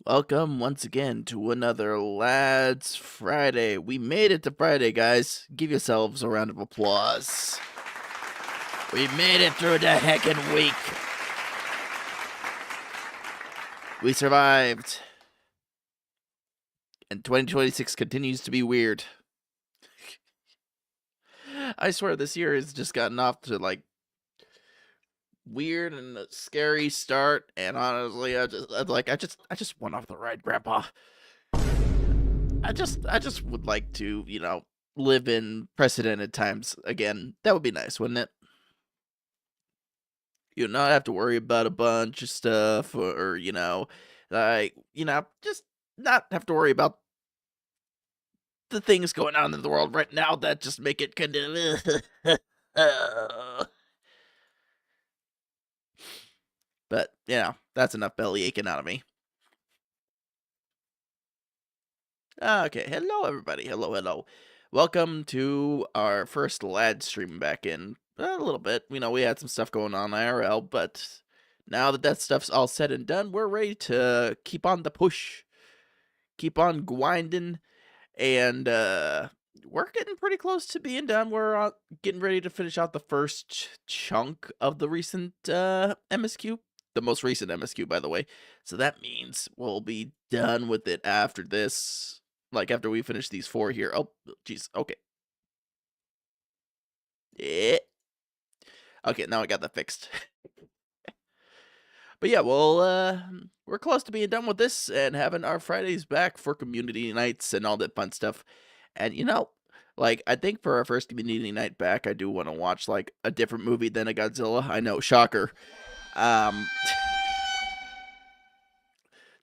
Welcome once again to another Lads Friday. We made it to Friday, guys. Give yourselves a round of applause. We made it through the heckin' week. We survived. And 2026 continues to be weird. I swear this year has just gotten off to like weird and a scary start, and honestly, I just went off the ride, Grandpa. I just would like to, live in precedented times again. That would be nice, wouldn't it? You not have to worry about a bunch of stuff, or just not have to worry about the things going on in the world right now that just make it kind of. But that's enough belly aching out of me. Okay, hello everybody. Hello. Welcome to our first lad stream back in a little bit. We had some stuff going on IRL, but now that stuff's all said and done, we're ready to keep on the push. Keep on grinding, and we're getting pretty close to being done. We're getting ready to finish out the first chunk of the recent MSQ. The most recent MSQ, by the way. So that means we'll be done with it after this. Like, after we finish these 4 here. Oh, jeez. Okay. Yeah. Okay, now I got that fixed. But yeah, well, we're close to being done with this and having our Fridays back for community nights and all that fun stuff. And, I think for our first community night back, I do want to watch, like, a different movie than a Godzilla. I know, shocker.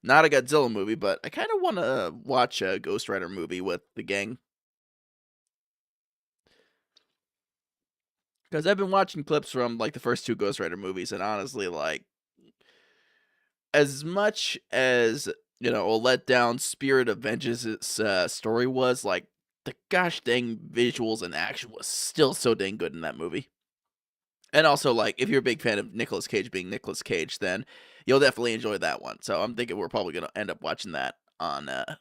Not a Godzilla movie, but I kind of want to watch a Ghost Rider movie with the gang. Because I've been watching clips from, like, the first 2 Ghost Rider movies, and honestly, like, as much as, a letdown Spirit of Vengeance's story was, like, the gosh dang visuals and action was still so dang good in that movie. And also, like, if you're a big fan of Nicolas Cage being Nicolas Cage, then you'll definitely enjoy that one. So I'm thinking we're probably going to end up watching that on a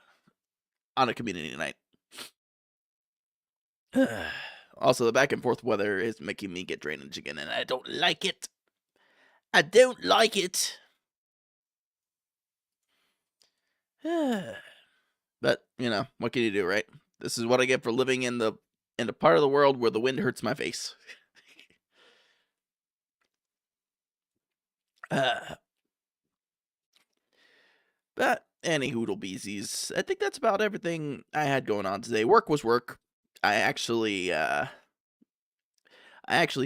community night. Also, the back and forth weather is making me get drainage again, and I don't like it. I don't like it. But, what can you do, right? This is what I get for living in the part of the world where the wind hurts my face. But any hoodle beesies, I think that's about everything I had going on today. Work was work. I actually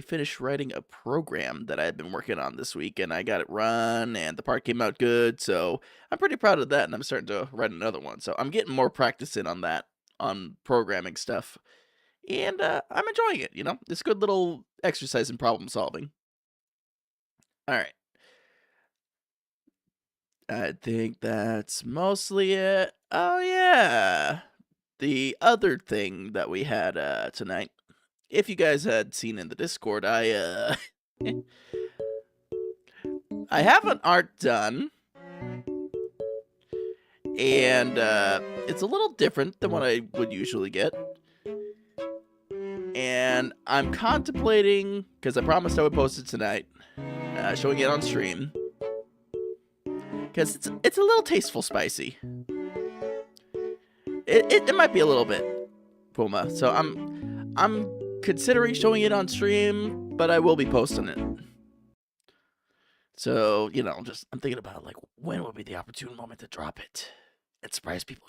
finished writing a program that I had been working on this week, and I got it run, and the part came out good, so I'm pretty proud of that, and I'm starting to write another one. So I'm getting more practice in on that, on programming stuff, and I'm enjoying it, It's good little exercise in problem solving. All right. I think that's mostly it. Oh, yeah. The other thing that we had tonight, if you guys had seen in the Discord, I I have an art done, and it's a little different than what I would usually get. And I'm contemplating, because I promised I would post it tonight, showing it on stream, because it's a little tasteful spicy. It might be a little bit, Puma. So I'm considering showing it on stream, but I will be posting it. So, I'm thinking about, like, when would be the opportune moment to drop it and surprise people,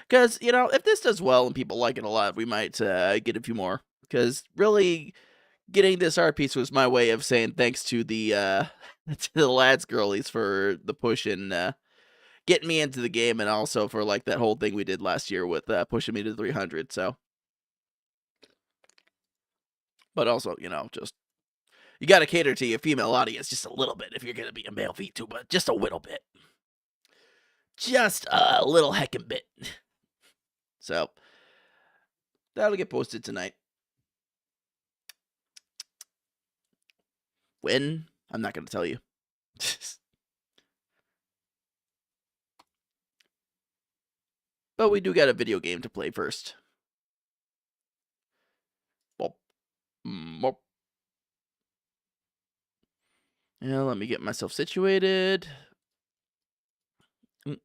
Because, if this does well and people like it a lot, we might get a few more. Because, really, getting this art piece was my way of saying thanks to the to the lads girlies for the push and getting me into the game, and also for, like, that whole thing we did last year with pushing me to 300, so. But also, just, you gotta cater to your female audience just a little bit if you're gonna be a male VTuber, just a little bit. Just a little heckin' bit. So, that'll get posted tonight. When? I'm not gonna tell you. But we do got a video game to play first. Bop. Bop. Yeah, let me get myself situated. Make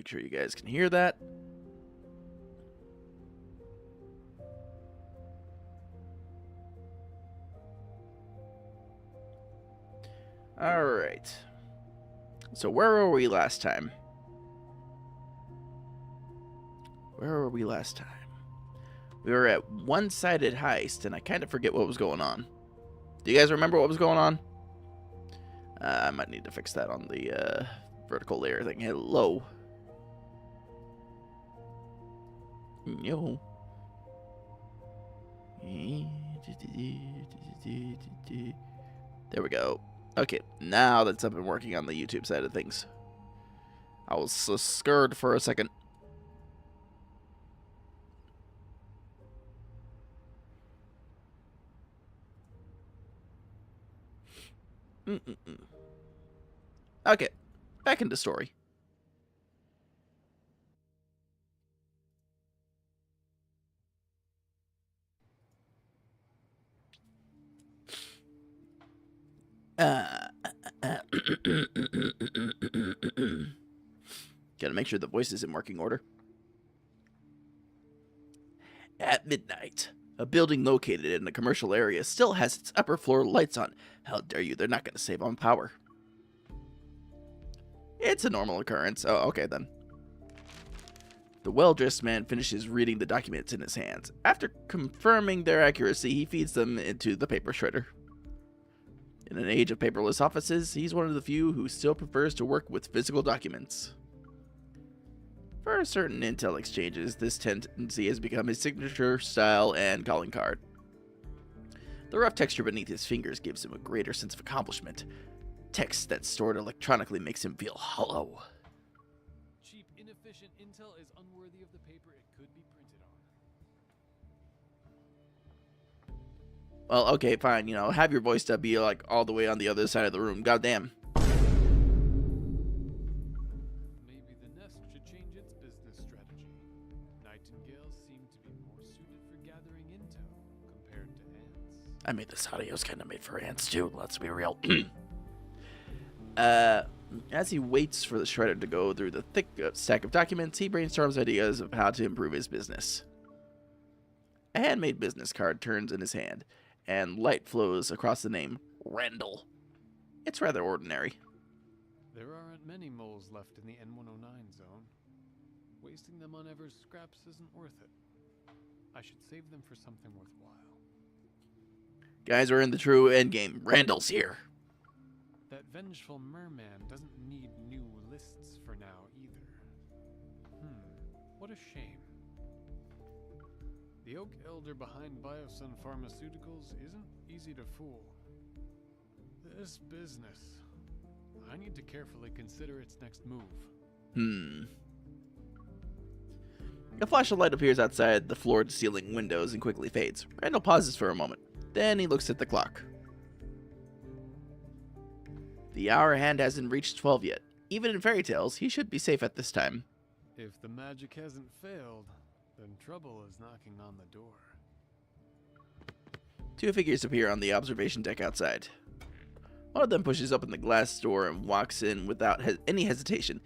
sure you guys can hear that. Alright. So where were we last time? Where were we last time? We were at one-sided heist, and I kind of forget what was going on. Do you guys remember what was going on? I might need to fix that on the vertical layer thing. Hello. Yo. There we go. Okay, now that's up and working on the YouTube side of things. I was so scared for a second. Okay, back into story. Gotta make sure the voice is in working order. At midnight, a building located in a commercial area still has its upper floor lights on. How dare you? They're not gonna save on power. It's a normal occurrence. Oh, okay then. The well-dressed man finishes reading the documents in his hands. After confirming their accuracy, he feeds them into the paper shredder. In an age of paperless offices, he's one of the few who still prefers to work with physical documents. For certain intel exchanges, this tendency has become his signature style and calling card. The rough texture beneath his fingers gives him a greater sense of accomplishment. Text that's stored electronically makes him feel hollow. Cheap, inefficient intel is unworthy of the paper it could be printed on. Well, okay, fine, you know, have your voice dub be like all the way on the other side of the room. Goddamn. Maybe the nest should change its business strategy. Nightingales seem to be more suited for gathering intel compared to ants. I mean, this audio's kind of made for ants too, let's be real. As he waits for the shredder to go through the thick stack of documents, he brainstorms ideas of how to improve his business. A handmade business card turns in his hand, and light flows across the name, Randall. It's rather ordinary. There aren't many moles left in the N109 zone. Wasting them on Ever's scraps isn't worth it. I should save them for something worthwhile. Guys are in the true endgame. Randall's here. That vengeful merman doesn't need new lists for now either. What a shame. The Oak Elder behind Biosun Pharmaceuticals isn't easy to fool. This business, I need to carefully consider its next move. A flash of light appears outside the floor-to-ceiling windows and quickly fades. Randall pauses for a moment. Then he looks at the clock. The hour hand hasn't reached 12 yet. Even in fairy tales, he should be safe at this time. If the magic hasn't failed, then trouble is knocking on the door. Two figures appear on the observation deck outside. One of them pushes open the glass door and walks in without any hesitation.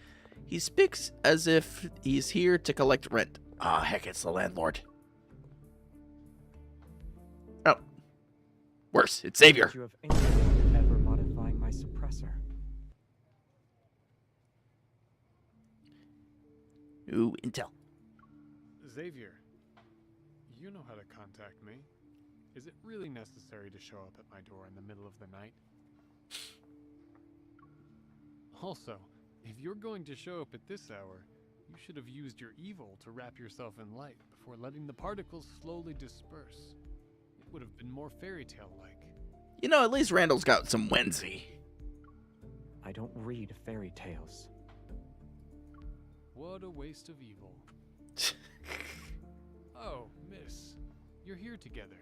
He speaks as if he's here to collect rent. Ah, heck, it's the landlord. Oh. Worse, it's Xavier. You have anything ever modifying my suppressor? Ooh, intel. Xavier, you know how to contact me. Is it really necessary to show up at my door in the middle of the night? Also, if you're going to show up at this hour, you should have used your evil to wrap yourself in light before letting the particles slowly disperse. It would have been more fairy tale-like. You know, at least Randall's got some whimsy. I don't read fairy tales. What a waste of evil. Oh, miss. You're here together.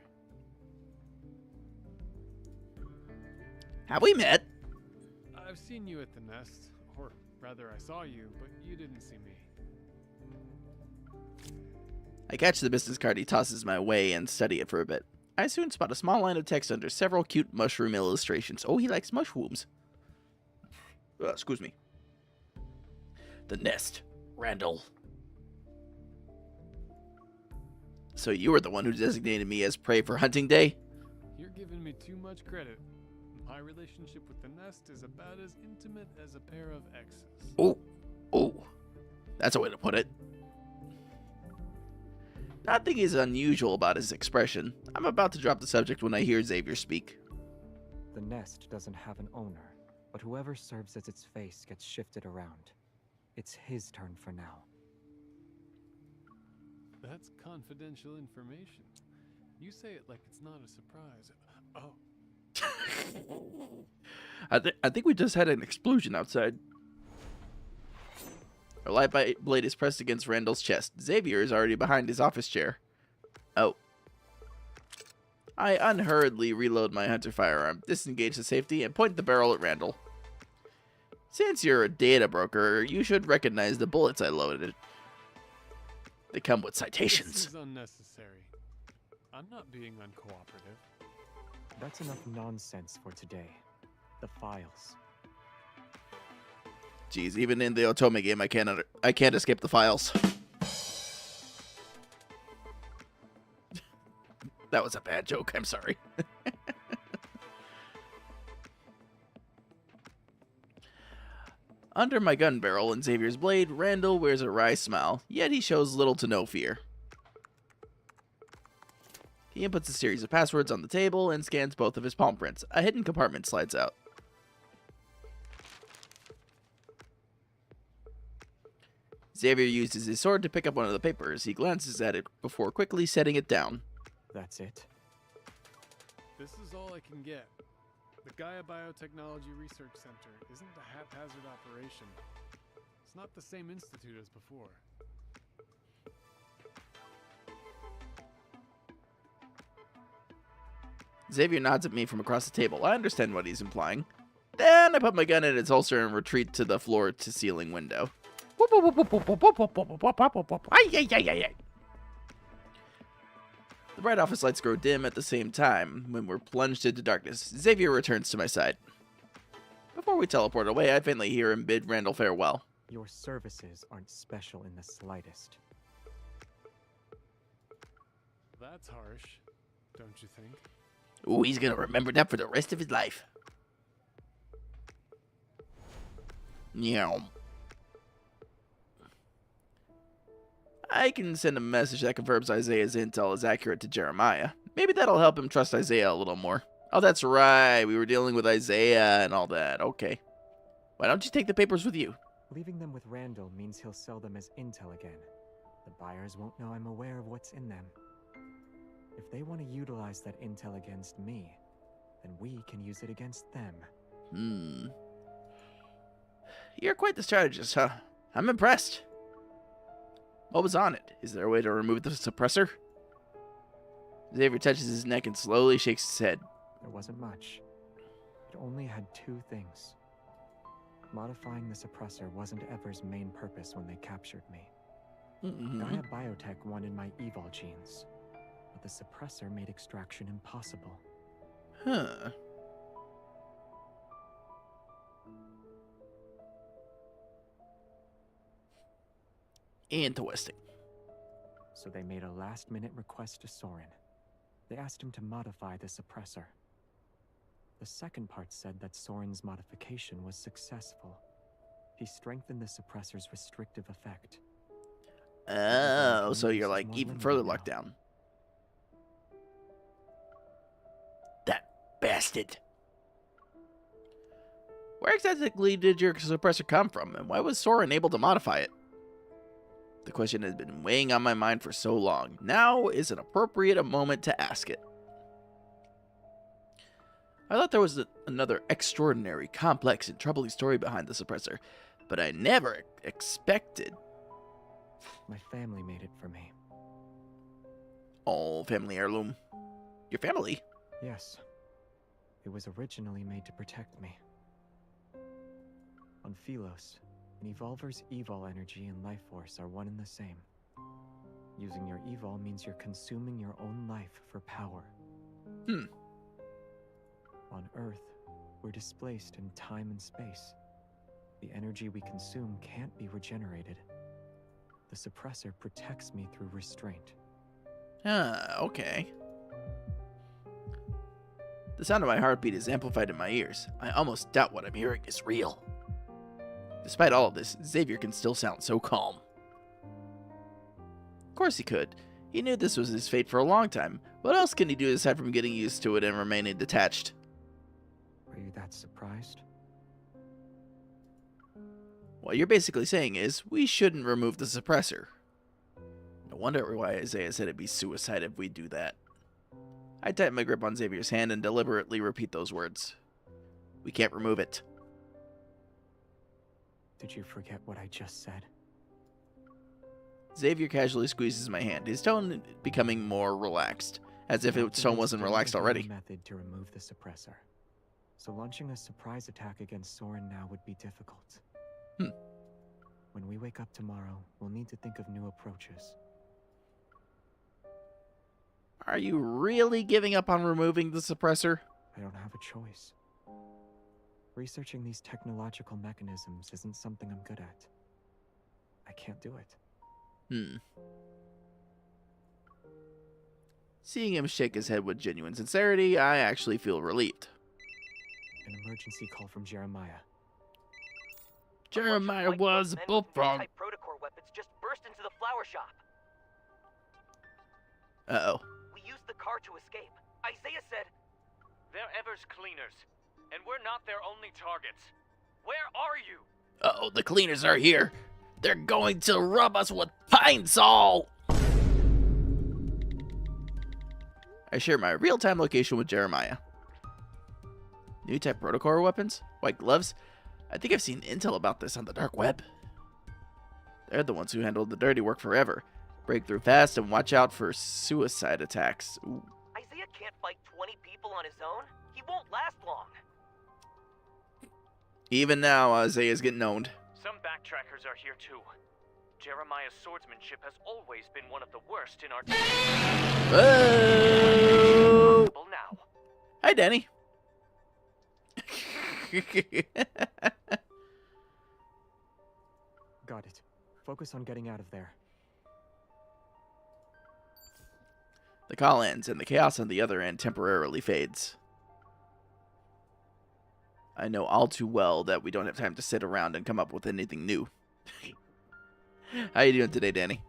Have we met? I've seen you at the nest, or rather I saw you, but you didn't see me. I catch the business card he tosses my way and study it for a bit. I soon spot a small line of text under several cute mushroom illustrations. Oh, he likes mushrooms. Excuse me. The nest. Randall. So you were the one who designated me as prey for hunting day? You're giving me too much credit. My relationship with the nest is about as intimate as a pair of exes. Oh. Oh. That's a way to put it. Nothing is unusual about his expression. I'm about to drop the subject when I hear Xavier speak. The nest doesn't have an owner, but whoever serves as its face gets shifted around. It's his turn for now. That's confidential information. You say it like it's not a surprise. Oh. I think we just had an explosion outside. A light blade is pressed against Randall's chest. Xavier is already behind his office chair. Oh. I unhurriedly reload my hunter firearm, disengage the safety, and point the barrel at Randall. Since you're a data broker, you should recognize the bullets I loaded. They come with citations. This is unnecessary. I'm not being uncooperative. That's enough nonsense for today. The files. Jeez, even in the Otome game, I can't escape the files. That was a bad joke. I'm sorry. Under my gun barrel and Xavier's blade, Randall wears a wry smile, yet he shows little to no fear. He inputs a series of passwords on the table and scans both of his palm prints. A hidden compartment slides out. Xavier uses his sword to pick up one of the papers. He glances at it before quickly setting it down. That's it. This is all I can get. The Gaia Biotechnology Research Center isn't a haphazard operation. It's not the same institute as before. Xavier nods at me from across the table. I understand what he's implying. Then I put my gun in its holster and retreat to the floor-to-ceiling window. The bright office lights grow dim at the same time when we're plunged into darkness. Xavier returns to my side. Before we teleport away, I faintly hear him bid Randall farewell. Your services aren't special in the slightest. That's harsh, don't you think? Ooh, he's gonna remember that for the rest of his life. Meow. I can send a message that confirms Isaiah's intel is accurate to Jeremiah. Maybe that'll help him trust Isaiah a little more. Oh, that's right. We were dealing with Isaiah and all that. Okay. Why don't you take the papers with you? Leaving them with Randall means he'll sell them as intel again. The buyers won't know I'm aware of what's in them. If they want to utilize that intel against me, then we can use it against them. You're quite the strategist, huh? I'm impressed. What was on it? Is there a way to remove the suppressor? Xavier touches his neck and slowly shakes his head. There wasn't much. It only had two things. Modifying the suppressor wasn't Ever's main purpose when they captured me. Gaia Biotech wanted my evil genes, but the suppressor made extraction impossible. Huh. Interesting. So they made a last-minute request to Soren. They asked him to modify the suppressor. The second part said that Soren's modification was successful. He strengthened the suppressor's restrictive effect. Oh, so you're like even further locked down. That bastard. Where exactly did your suppressor come from, and why was Soren able to modify it? The question has been weighing on my mind for so long. Now is an appropriate moment to ask it. I thought there was another extraordinary, complex, and troubling story behind the suppressor, but I never expected... My family made it for me. Oh, family heirloom. Your family? Yes. It was originally made to protect me. On Philos, an evolver's evol energy and life force are one and the same. Using your evol means you're consuming your own life for power. On Earth, we're displaced in time and space. The energy we consume can't be regenerated. The suppressor protects me through restraint. Okay. The sound of my heartbeat is amplified in my ears. I almost doubt what I'm hearing is real. Despite all of this, Xavier can still sound so calm. Of course he could. He knew this was his fate for a long time. What else can he do aside from getting used to it and remaining detached? Are you that surprised? What you're basically saying is, we shouldn't remove the suppressor. No wonder why Isaiah said it'd be suicide if we do that. I tighten my grip on Xavier's hand and deliberately repeat those words. We can't remove it. Did you forget what I just said? Xavier casually squeezes my hand, his tone becoming more relaxed, as if its tone wasn't relaxed already. Method to remove the suppressor. So launching a surprise attack against Soren now would be difficult. When we wake up tomorrow, we'll need to think of new approaches. Are you really giving up on removing the suppressor? I don't have a choice. Researching these technological mechanisms isn't something I'm good at. I can't do it. Seeing him shake his head with genuine sincerity, I actually feel relieved. An emergency call from Jeremiah. Jeremiah was a bullfrog. Protocore weapons just burst into the flower shop. Uh-oh. We used the car to escape. Isaiah said, "They're Ever's cleaners, and we're not their only targets. Where are you?" Uh-oh, the cleaners are here. They're going to rub us with pine sol. I share my real-time location with Jeremiah. New type protocore weapons? White gloves? I think I've seen intel about this on the dark web. They're the ones who handled the dirty work forever. Break through fast and watch out for suicide attacks. Ooh. Isaiah can't fight 20 people on his own. He won't last long. Even now, Isaiah's getting owned. Some backtrackers are here too. Jeremiah's swordsmanship has always been one of the worst in our team. Oh! Now. Hi, Danny. Got it. Focus on getting out of there. The call ends, and the chaos on the other end temporarily fades. I know all too well that we don't have time to sit around and come up with anything new. How you doing today, Danny?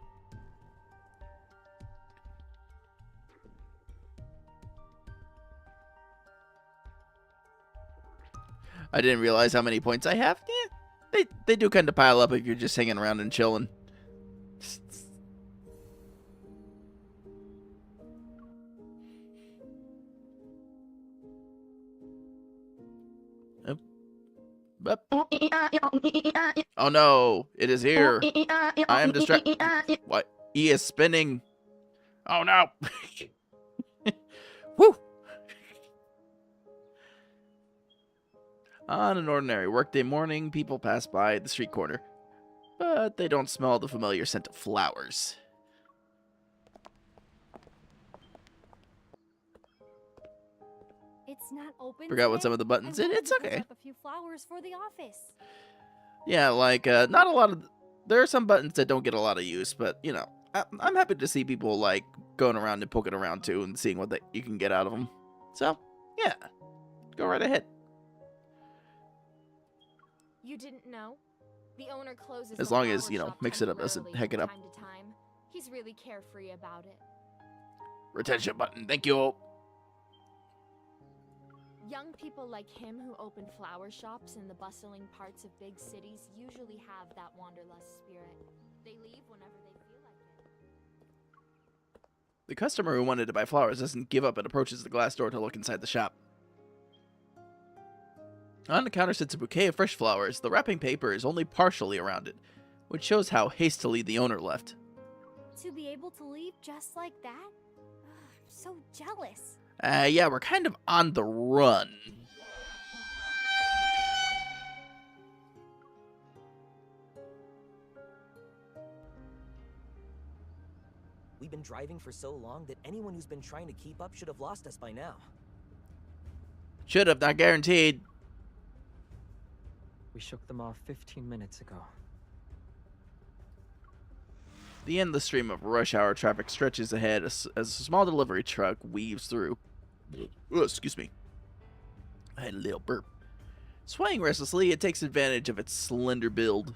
I didn't realize how many points I have. Yeah, they do kind of pile up if you're just hanging around and chilling. Oh no, it is here. I am distracted. What? E is spinning. Oh no. Woo. On an ordinary workday morning, people pass by the street corner, but they don't smell the familiar scent of flowers. It's not open. Forgot what today. some of the buttons did. It's okay. Up a few flowers for the office. Yeah, like not a lot of. There are some buttons that don't get a lot of use, but you know, I'm happy to see people like going around and poking around too and seeing what you can get out of them. So yeah, go right ahead. You didn't know? The owner closes As the long as, flower you know, shop mix it up, doesn't temporarily heck it from up. Time to time. He's really carefree about it. Retention button, thank you. Young people like him who open flower shops in the bustling parts of big cities usually have that wanderlust spirit. They leave whenever they feel like it. The customer who wanted to buy flowers doesn't give up and approaches the glass door to look inside the shop. On the counter sits a bouquet of fresh flowers. The wrapping paper is only partially around it, which shows how hastily the owner left. To be able to leave just like that? Ugh, I'm so jealous. Yeah, we're kind of on the run. We've been driving for so long that anyone who's been trying to keep up should have lost us by now. Should have, not guaranteed. We shook them off 15 minutes ago. The endless stream of rush hour traffic stretches ahead as a small delivery truck weaves through. Oh, excuse me. I had a little burp. Swaying restlessly, it takes advantage of its slender build.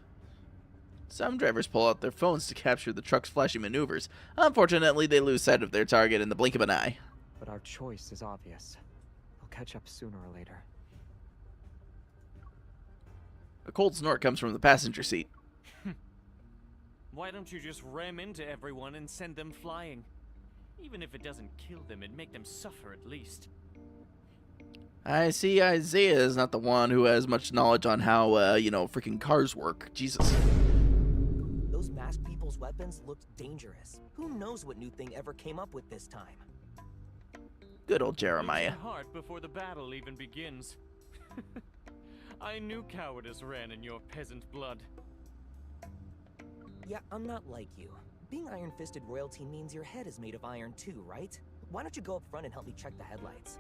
Some drivers pull out their phones to capture the truck's flashy maneuvers. Unfortunately, they lose sight of their target in the blink of an eye. But our choice is obvious. They'll catch up sooner or later. A cold snort comes from the passenger seat. Why don't you just ram into everyone and send them flying? Even if it doesn't kill them, it'd make them suffer at least. I see Isaiah is not the one who has much knowledge on how, freaking cars work. Jesus. Those masked people's weapons looked dangerous. Who knows what new thing ever came up with this time? Good old Jeremiah. Lose your heart before the battle even begins. I knew cowardice ran in your peasant blood. Yeah, I'm not like you. Being iron-fisted royalty means your head is made of iron too, right? Why don't you go up front and help me check the headlights?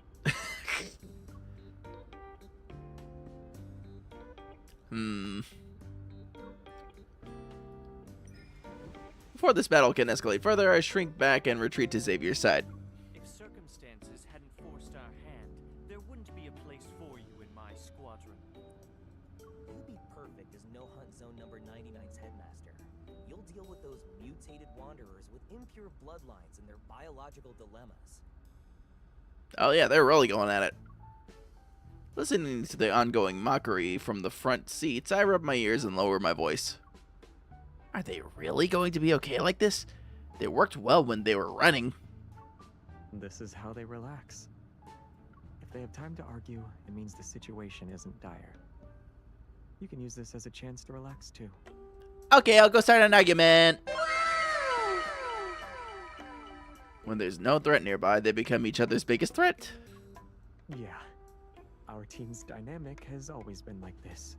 Before this battle can escalate further, I shrink back and retreat to Xavier's side. If circumstances hadn't forced our hand, there wouldn't be a place for you in my squadron. You'd be perfect as No Hunt Zone number 99's headmaster. You'll deal with those mutated wanderers with impure bloodlines and their biological dilemmas. Oh yeah, they're really going at it. Listening to the ongoing mockery from the front seats, I rub my ears and lower my voice. Are they really going to be okay like this? They worked well when they were running. This is how they relax. If they have time to argue, it means the situation isn't dire. You can use this as a chance to relax too. Okay, I'll go start an argument. When there's no threat nearby, they become each other's biggest threat. Yeah. Our team's dynamic has always been like this.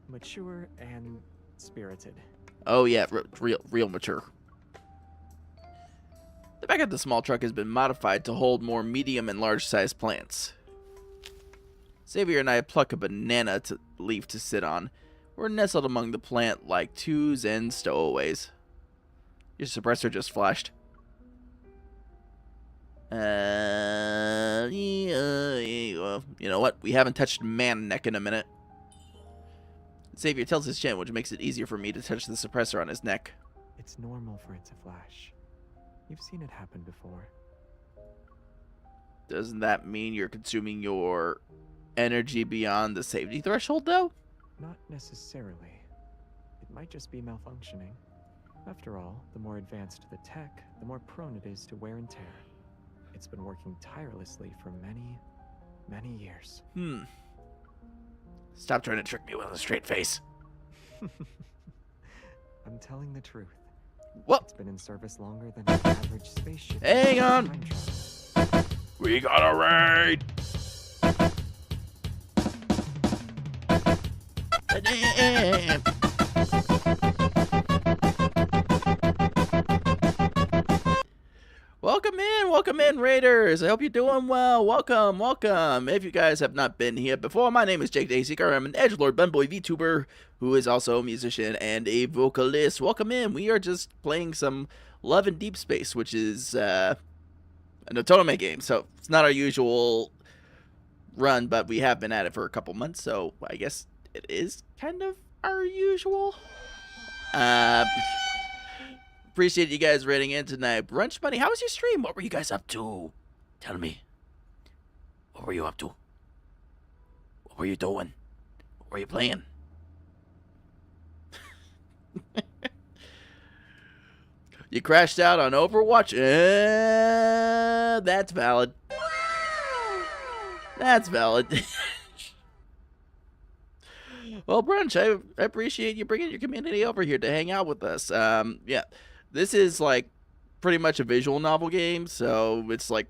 Mature and spirited. Oh yeah, real mature. The back of the small truck has been modified to hold more medium and large-sized plants. Xavier and I pluck a banana leaf to sit on. We're nestled among the plant like two zen stowaways. Your suppressor just flashed. Well, you know what? We haven't touched man neck in a minute. Xavier tilts his chin, which makes it easier for me to touch the suppressor on his neck. It's normal for it to flash. You've seen it happen before. Doesn't that mean you're consuming your energy beyond the safety threshold, though? Not necessarily. It might just be malfunctioning. After all, the more advanced the tech, the more prone it is to wear and tear. It's been working tirelessly for many, many years. Stop trying to trick me with a straight face. I'm telling the truth. What? It's been in service longer than an average spaceship. Hang on. Time travel. We got a raid. Welcome in, Raiders. I hope you're doing well. Welcome. If you guys have not been here before, my name is Jake Dayseeker. I'm an edgelord bunboy VTuber who is also a musician and a vocalist. Welcome in. We are just playing some Love in Deep Space, which is an Otome game, so it's not our usual run, but we have been at it for a couple months, so I guess it is kind of our usual. Appreciate you guys rating in tonight. Brunch Money, how was your stream? What were you guys up to? Tell me. What were you up to? What were you doing? What were you playing? You crashed out on Overwatch? That's valid. That's valid. Well, Brunch, I appreciate you bringing your community over here to hang out with us. Yeah, this is like pretty much a visual novel game, so it's like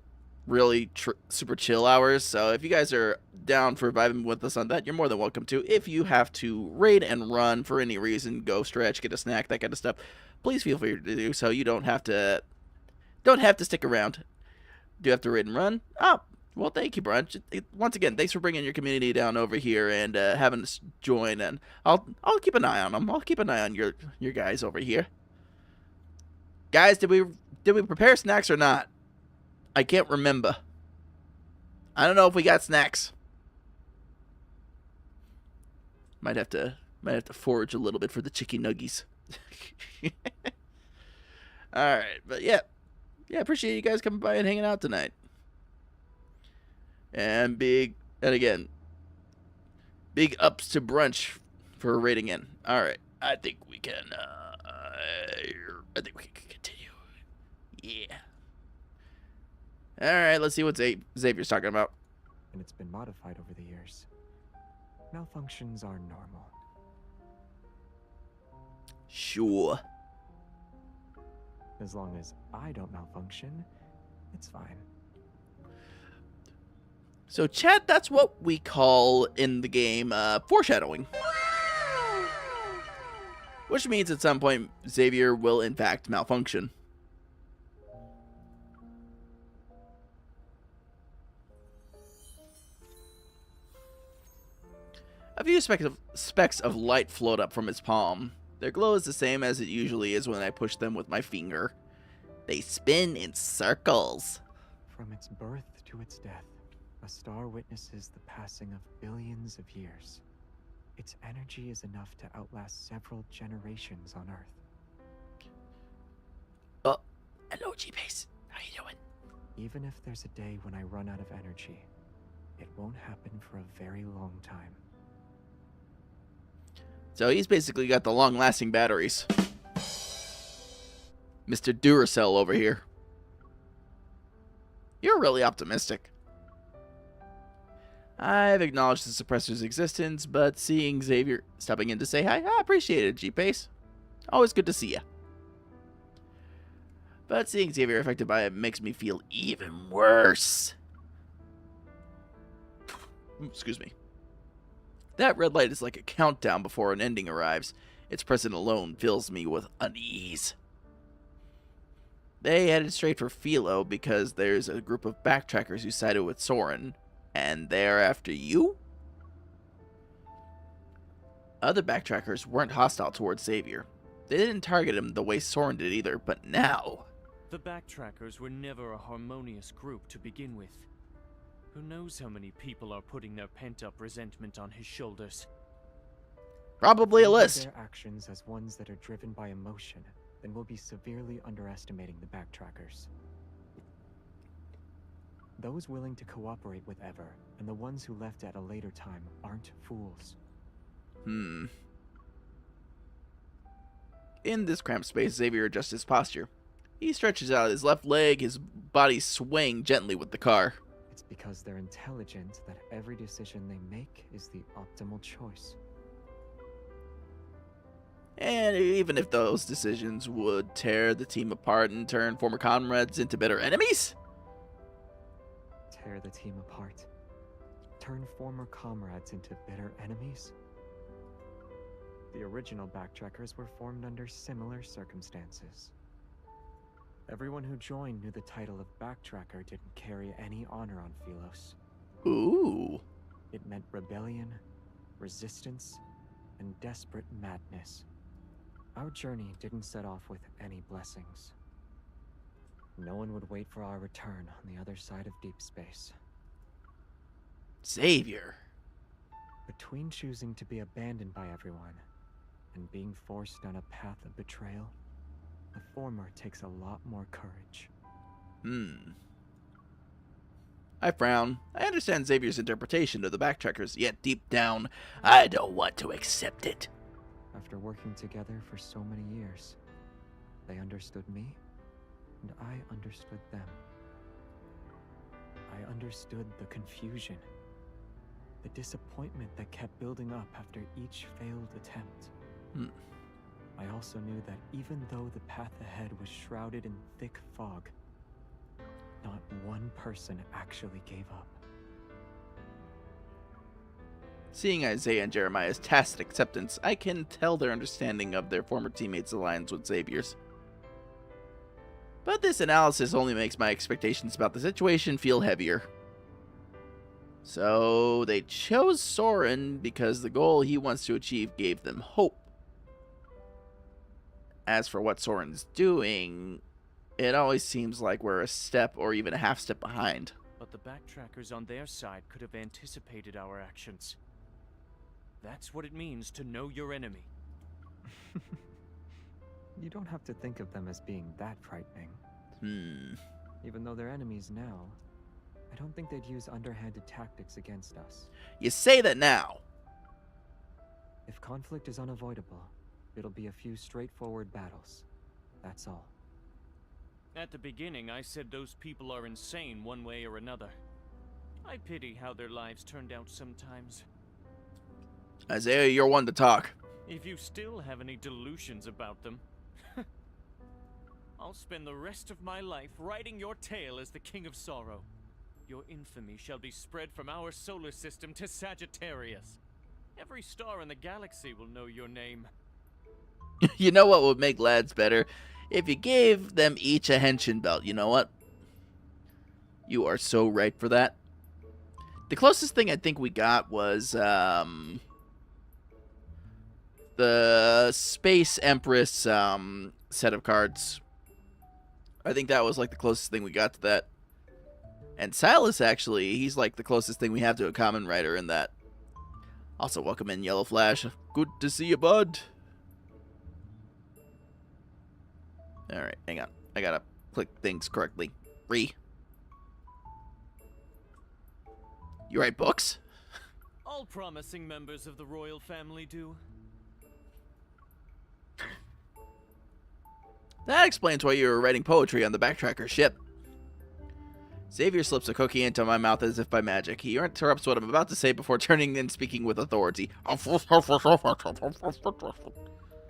really super chill hours. So if you guys are down for vibing with us on that, you're more than welcome to. If you have to raid and run for any reason, go stretch, get a snack, that kind of stuff, please feel free to do so. You don't have to stick around. Do you have to raid and run? Oh, well, thank you, Brunch. Once again, thanks for bringing your community down over here and having us join. And I'll keep an eye on them. I'll keep an eye on your guys over here. Guys, did we prepare snacks or not? I can't remember. I don't know if we got snacks. Might have to forage a little bit for the chicken nuggies. All right, but yeah, appreciate you guys coming by and hanging out tonight. And again, big ups to Brunch for rating in. All right, I think we can continue. Yeah. All right, let's see what Xavier's talking about. And it's been modified over the years. Malfunctions are normal. Sure. As long as I don't malfunction, it's fine. So, chat, that's what we call in the game foreshadowing. Which means at some point, Xavier will in fact malfunction. A few specks of light float up from its palm. Their glow is the same as it usually is when I push them with my finger. They spin in circles. From its birth to its death, a star witnesses the passing of billions of years. Its energy is enough to outlast several generations on Earth. Oh, hello, G-Base. How you doing? Even if there's a day when I run out of energy, it won't happen for a very long time. So he's basically got the long-lasting batteries. Mr. Duracell over here. You're really optimistic. I've acknowledged the suppressor's existence, but seeing Xavier stopping in to say hi, I appreciate it, G-Pace. Always good to see ya. But seeing Xavier affected by it makes me feel even worse. Excuse me. That red light is like a countdown before an ending arrives. Its presence alone fills me with unease. They headed straight for Philo because there's a group of backtrackers who sided with Soren. And they're after you? Other backtrackers weren't hostile towards Xavier. They didn't target him the way Soren did either, but now... The backtrackers were never a harmonious group to begin with. Who knows how many people are putting their pent-up resentment on his shoulders? Probably a If we view list. their actions as ones that are driven by emotion, then we'll be severely underestimating the backtrackers. Those willing to cooperate with Ever, and the ones who left at a later time, aren't fools. In this cramped space, Xavier adjusts his posture. He stretches out his left leg, his body swaying gently with the car. It's because they're intelligent that every decision they make is the optimal choice. And even if those decisions would tear the team apart and turn former comrades into bitter enemies? Tear the team apart. Turn former comrades into bitter enemies? The original backtrackers were formed under similar circumstances. Everyone who joined knew the title of backtracker didn't carry any honor on Philos. Ooh. It meant rebellion, resistance, and desperate madness. Our journey didn't set off with any blessings. No one would wait for our return on the other side of deep space. Xavier. Between choosing to be abandoned by everyone and being forced down a path of betrayal, the former takes a lot more courage. I frown. I understand Xavier's interpretation of the backtrackers, yet deep down, I don't want to accept it. After working together for so many years, they understood me, and I understood them. I understood the confusion, the disappointment that kept building up after each failed attempt. I also knew that even though the path ahead was shrouded in thick fog, Not one person actually gave up. Seeing Isaiah and Jeremiah's tacit acceptance, I can tell their understanding of their former teammates' alliance with Xavier's. But this analysis only makes my expectations about the situation feel heavier. So they chose Soren because the goal he wants to achieve gave them hope. As for what Soren's doing, it always seems like we're a step or even a half step behind. But the backtrackers on their side could have anticipated our actions. That's what it means to know your enemy. You don't have to think of them as being that frightening. Even though they're enemies now, I don't think they'd use underhanded tactics against us. You say that now. If conflict is unavoidable, it'll be a few straightforward battles. That's all. At the beginning, I said those people are insane one way or another. I pity how their lives turned out sometimes. Isaiah, you're one to talk. If you still have any delusions about them, I'll spend the rest of my life riding your tail as the King of Sorrow. Your infamy shall be spread from our solar system to Sagittarius. Every star in the galaxy will know your name. You know what would make lads better? If you gave them each a henshin belt. You know what? You are so right for that. The closest thing I think we got was the Space Empress set of cards. I think that was like the closest thing we got to that. And Silas, actually, he's like the closest thing we have to a common writer in that. Also, welcome in, Yellow Flash. Good to see you, bud. Alright, hang on. I gotta click things correctly. You write books? All promising members of the royal family do. That explains why you were writing poetry on the Backtracker ship. Xavier slips a cookie into my mouth as if by magic. He interrupts what I'm about to say before turning and speaking with authority.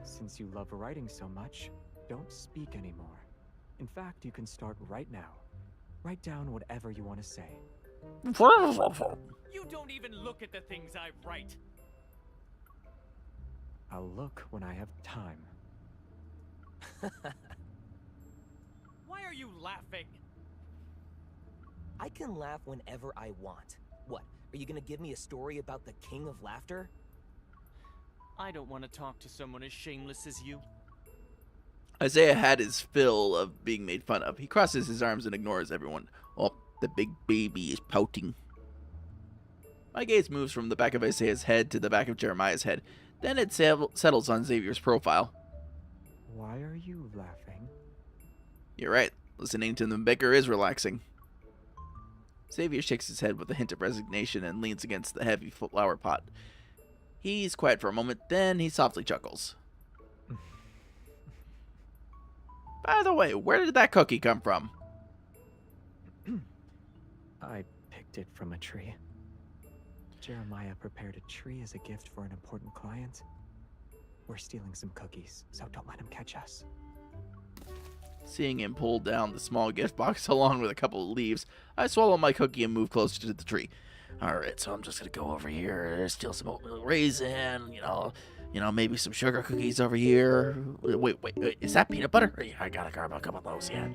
Since you love writing so much, don't speak anymore. In fact, you can start right now. Write down whatever you want to say. You don't even look at the things I write. I'll look when I have time. Why are you laughing? I can laugh whenever I want. What, are you gonna give me a story about the King of Laughter? I don't want to talk to someone as shameless as you. Isaiah had his fill of being made fun of. He crosses his arms and ignores everyone. Oh, the big baby is pouting. My gaze moves from the back of Isaiah's head to the back of Jeremiah's head. Then it settles on Xavier's profile. Why are you laughing? You're right. Listening to them bicker is relaxing. Xavier shakes his head with a hint of resignation and leans against the heavy flower pot. He's quiet for a moment, then he softly chuckles. By the way, where did that cookie come from? I picked it from a tree. Jeremiah prepared a tree as a gift for an important client. We're stealing some cookies, so don't let him catch us. Seeing him pull down the small gift box along with a couple of leaves, I swallow my cookie and move closer to the tree. Alright, so I'm just gonna go over here, steal some oatmeal raisin, you know, maybe some sugar cookies over here. Wait, is that peanut butter? Yeah, I gotta grab a couple of those, yeah.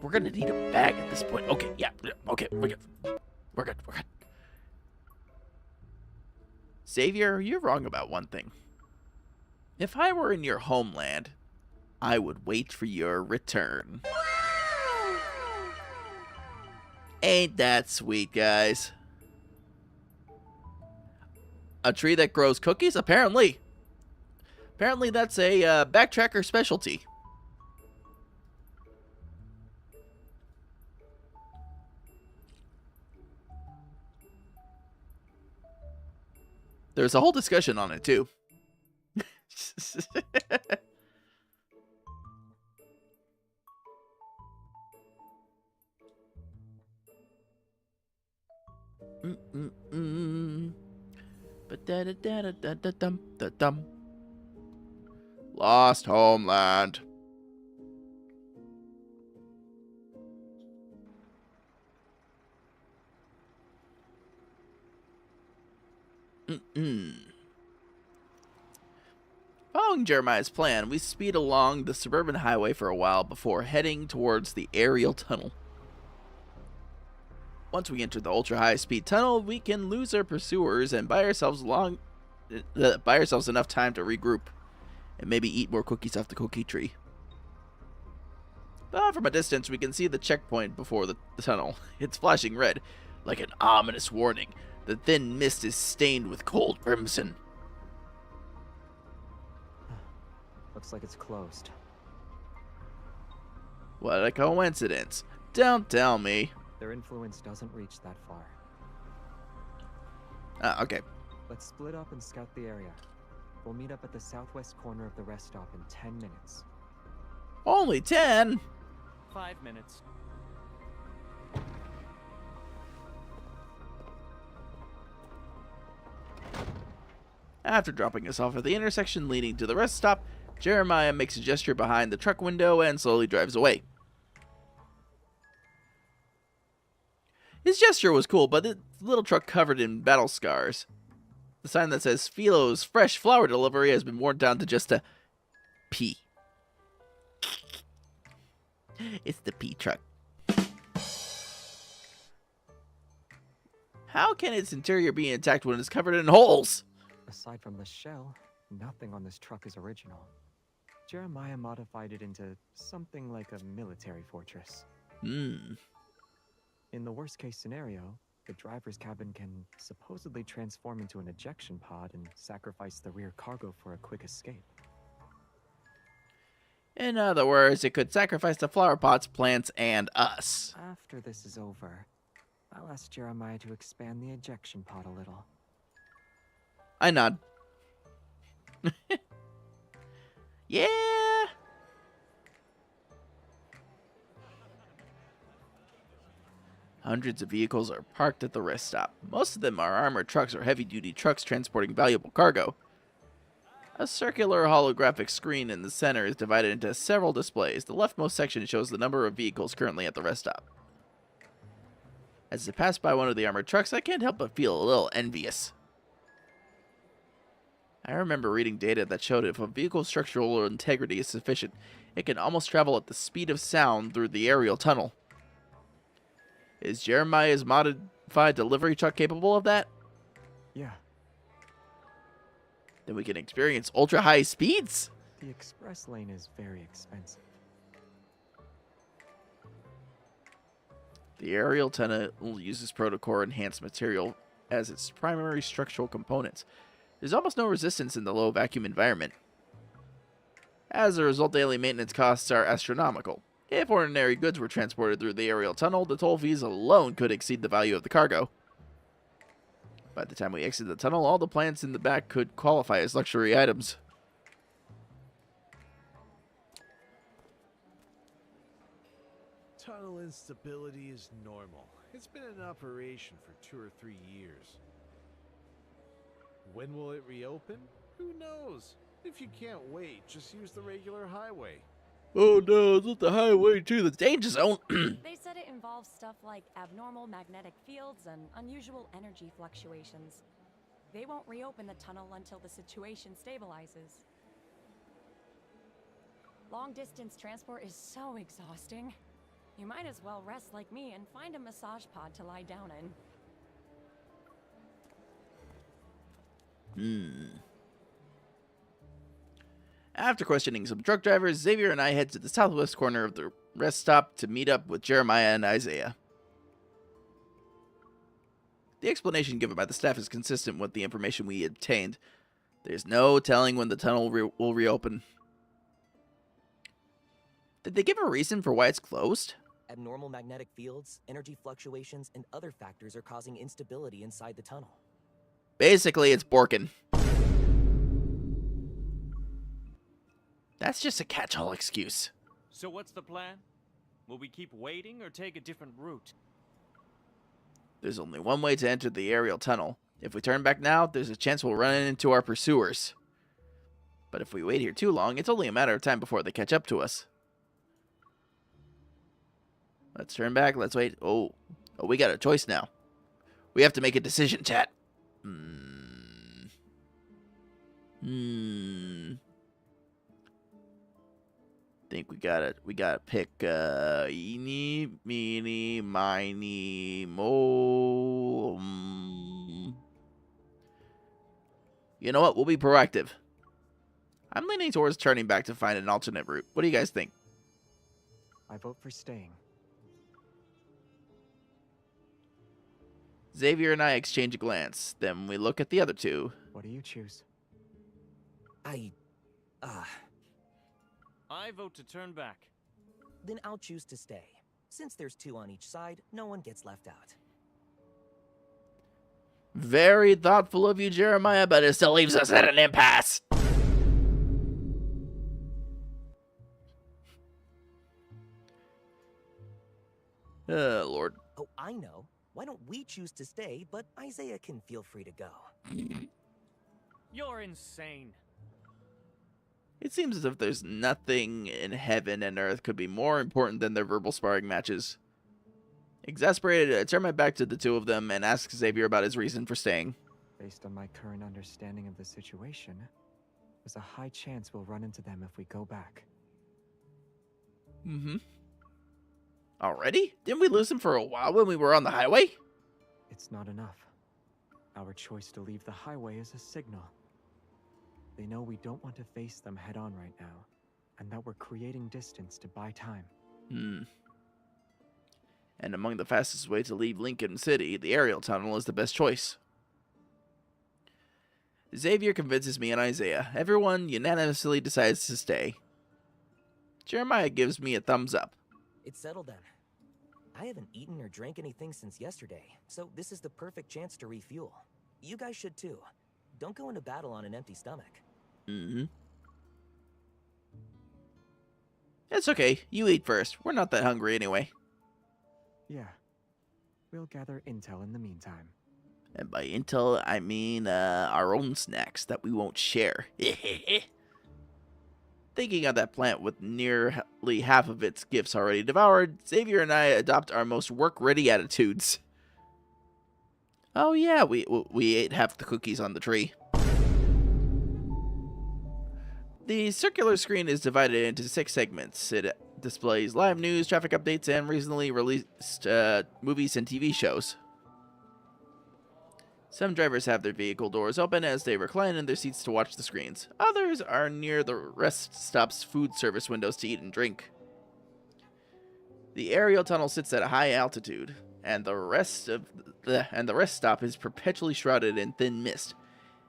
We're gonna need a bag at this point. Okay, okay, we're good. We're good. Xavier, you're wrong about one thing. If I were in your homeland, I would wait for your return. Ain't that sweet, guys? A tree that grows cookies? Apparently. Apparently that's a backtracker specialty. There's a whole discussion on it, too. Ba-da-da-da-da-da-dum-da-dum. Lost Homeland. Following Jeremiah's plan, we speed along the suburban highway for a while before heading towards the aerial tunnel. Once we enter the ultra-high-speed tunnel, we can lose our pursuers and buy ourselves enough time to regroup and maybe eat more cookies off the cookie tree. From a distance, we can see the checkpoint before the tunnel. It's flashing red, like an ominous warning. The thin mist is stained with cold crimson. Looks like it's closed. What a coincidence. Don't tell me. Their influence doesn't reach that far. Okay. Let's split up and scout the area. We'll meet up at the southwest corner of the rest stop in 10 minutes. Only 10? 5 minutes. After dropping us off at the intersection leading to the rest stop, Jeremiah makes a gesture behind the truck window and slowly drives away. His gesture was cool, but the little truck covered in battle scars. The sign that says Philo's Fresh Flower Delivery has been worn down to just a P. It's the P truck. How can its interior be intact when it's covered in holes? Aside from the shell, nothing on this truck is original. Jeremiah modified it into something like a military fortress. In the worst case scenario, the driver's cabin can supposedly transform into an ejection pod and sacrifice the rear cargo for a quick escape. In other words, it could sacrifice the flower pots, plants, and us. After this is over, I'll ask Jeremiah to expand the ejection pod a little. I nod. Yeah. Hundreds of vehicles are parked at the rest stop. Most of them are armored trucks or heavy-duty trucks transporting valuable cargo. A circular holographic screen in the center is divided into several displays. The leftmost section shows the number of vehicles currently at the rest stop. As I pass by one of the armored trucks, I can't help but feel a little envious. I remember reading data that showed if a vehicle's structural integrity is sufficient, it can almost travel at the speed of sound through the aerial tunnel. Is Jeremiah's modified delivery truck capable of that? Yeah. Then we can experience ultra-high speeds? The express lane is very expensive. The aerial tunnel uses protocore enhanced material as its primary structural components. There's almost no resistance in the low vacuum environment. As a result, daily maintenance costs are astronomical. If ordinary goods were transported through the aerial tunnel, the toll fees alone could exceed the value of the cargo. By the time we exit the tunnel, all the plants in the back could qualify as luxury items. Tunnel instability is normal. It's been in operation for 2 or 3 years. When will it reopen? Who knows? If you can't wait, just use the regular highway. Oh no, it's not the highway to the danger zone. They said it involves stuff like abnormal magnetic fields and unusual energy fluctuations. They won't reopen the tunnel until the situation stabilizes. Long-distance transport is so exhausting. You might as well rest like me and find a massage pod to lie down in. After questioning some truck drivers, Xavier and I head to the southwest corner of the rest stop to meet up with Jeremiah and Isaiah. The explanation given by the staff is consistent with the information we obtained. There's no telling when the tunnel will reopen. Did they give a reason for why it's closed? Abnormal magnetic fields, energy fluctuations, and other factors are causing instability inside the tunnel. Basically, it's Borkin. That's just a catch-all excuse. So what's the plan? Will we keep waiting or take a different route? There's only one way to enter the aerial tunnel. If we turn back now, there's a chance we'll run into our pursuers. But if we wait here too long, it's only a matter of time before they catch up to us. Let's turn back, let's wait. Oh, we got a choice now. We have to make a decision, chat. Think we gotta pick eeny, meeny, miny, mo. You know what? We'll be proactive. I'm leaning towards turning back to find an alternate route. What do you guys think? I vote for staying. Xavier and I exchange a glance. Then we look at the other two. What do you choose? I vote to turn back. Then I'll choose to stay. Since there's 2 on each side, no one gets left out. Very thoughtful of you, Jeremiah, but it still leaves us at an impasse. Lord. Oh, I know. Why don't we choose to stay, but Isaiah can feel free to go? You're insane. It seems as if there's nothing in heaven and earth could be more important than their verbal sparring matches. Exasperated, I turn my back to the two of them and ask Xavier about his reason for staying. Based on my current understanding of the situation, there's a high chance we'll run into them if we go back. Already? Didn't we lose them for a while when we were on the highway? It's not enough. Our choice to leave the highway is a signal. They know we don't want to face them head-on right now, and that we're creating distance to buy time. And among the fastest way to leave Lincoln City, the aerial tunnel is the best choice. Xavier convinces me and Isaiah. Everyone unanimously decides to stay. Jeremiah gives me a thumbs up. It's settled then. I haven't eaten or drank anything since yesterday, so this is the perfect chance to refuel. You guys should too. Don't go into battle on an empty stomach. It's okay. You eat first. We're not that hungry anyway. Yeah. We'll gather intel in the meantime. And by intel, I mean our own snacks that we won't share. Thinking of that plant with nearly half of its gifts already devoured, Xavier and I adopt our most work-ready attitudes. Oh yeah, we ate half the cookies on the tree. The circular screen is divided into 6 segments. It displays live news, traffic updates, and recently released movies and TV shows. Some drivers have their vehicle doors open as they recline in their seats to watch the screens. Others are near the rest stop's food service windows to eat and drink. The aerial tunnel sits at a high altitude, and the rest stop is perpetually shrouded in thin mist.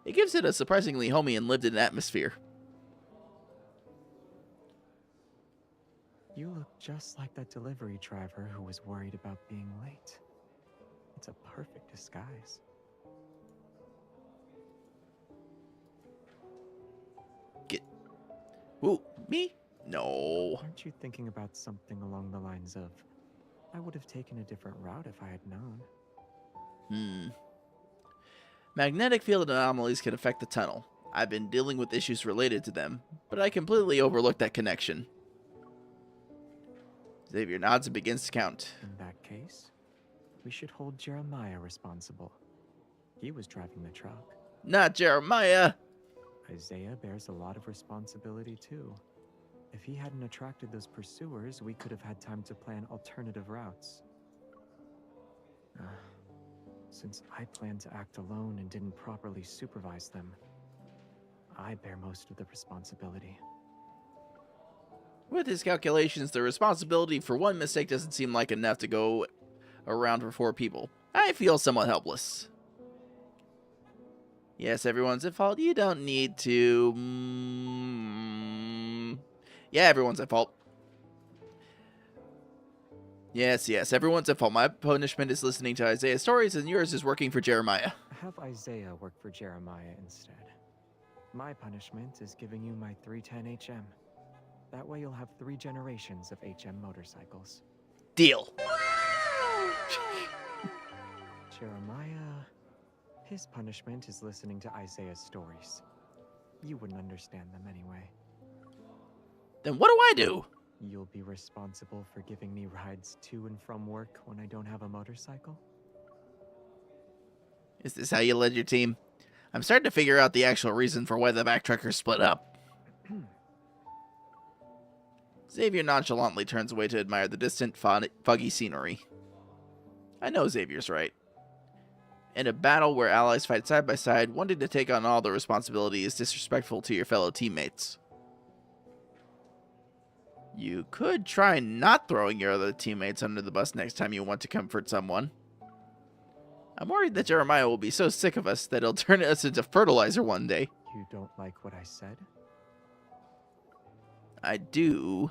It gives it a surprisingly homey and lived-in atmosphere. You look just like that delivery driver who was worried about being late. It's a perfect disguise. Who? Me? No. Aren't you thinking about something along the lines of, I would have taken a different route if I had known? Magnetic field anomalies can affect the tunnel. I've been dealing with issues related to them, but I completely overlooked that connection. Xavier nods and begins to count. In that case, we should hold Jeremiah responsible. He was driving the truck. Not Jeremiah! Isaiah bears a lot of responsibility too. If he hadn't attracted those pursuers, we could have had time to plan alternative routes. Since I planned to act alone and didn't properly supervise them, I bear most of the responsibility. With his calculations, the responsibility for one mistake doesn't seem like enough to go around for 4 people. I feel somewhat helpless. Yes, everyone's at fault. You don't need to... Yeah, everyone's at fault. Yes, everyone's at fault. My punishment is listening to Isaiah's stories, and yours is working for Jeremiah. Have Isaiah work for Jeremiah instead. My punishment is giving you my 310 HM. That way you'll have 3 generations of HM motorcycles. Deal. Jeremiah... his punishment is listening to Isaiah's stories. You wouldn't understand them anyway. Then what do I do? You'll be responsible for giving me rides to and from work when I don't have a motorcycle? Is this how you led your team? I'm starting to figure out the actual reason for why the backtrackers split up. Xavier nonchalantly turns away to admire the distant, foggy scenery. I know Xavier's right. In a battle where allies fight side by side, wanting to take on all the responsibility is disrespectful to your fellow teammates. You could try not throwing your other teammates under the bus next time you want to comfort someone. I'm worried that Jeremiah will be so sick of us that he'll turn us into fertilizer one day. You don't like what I said? I do.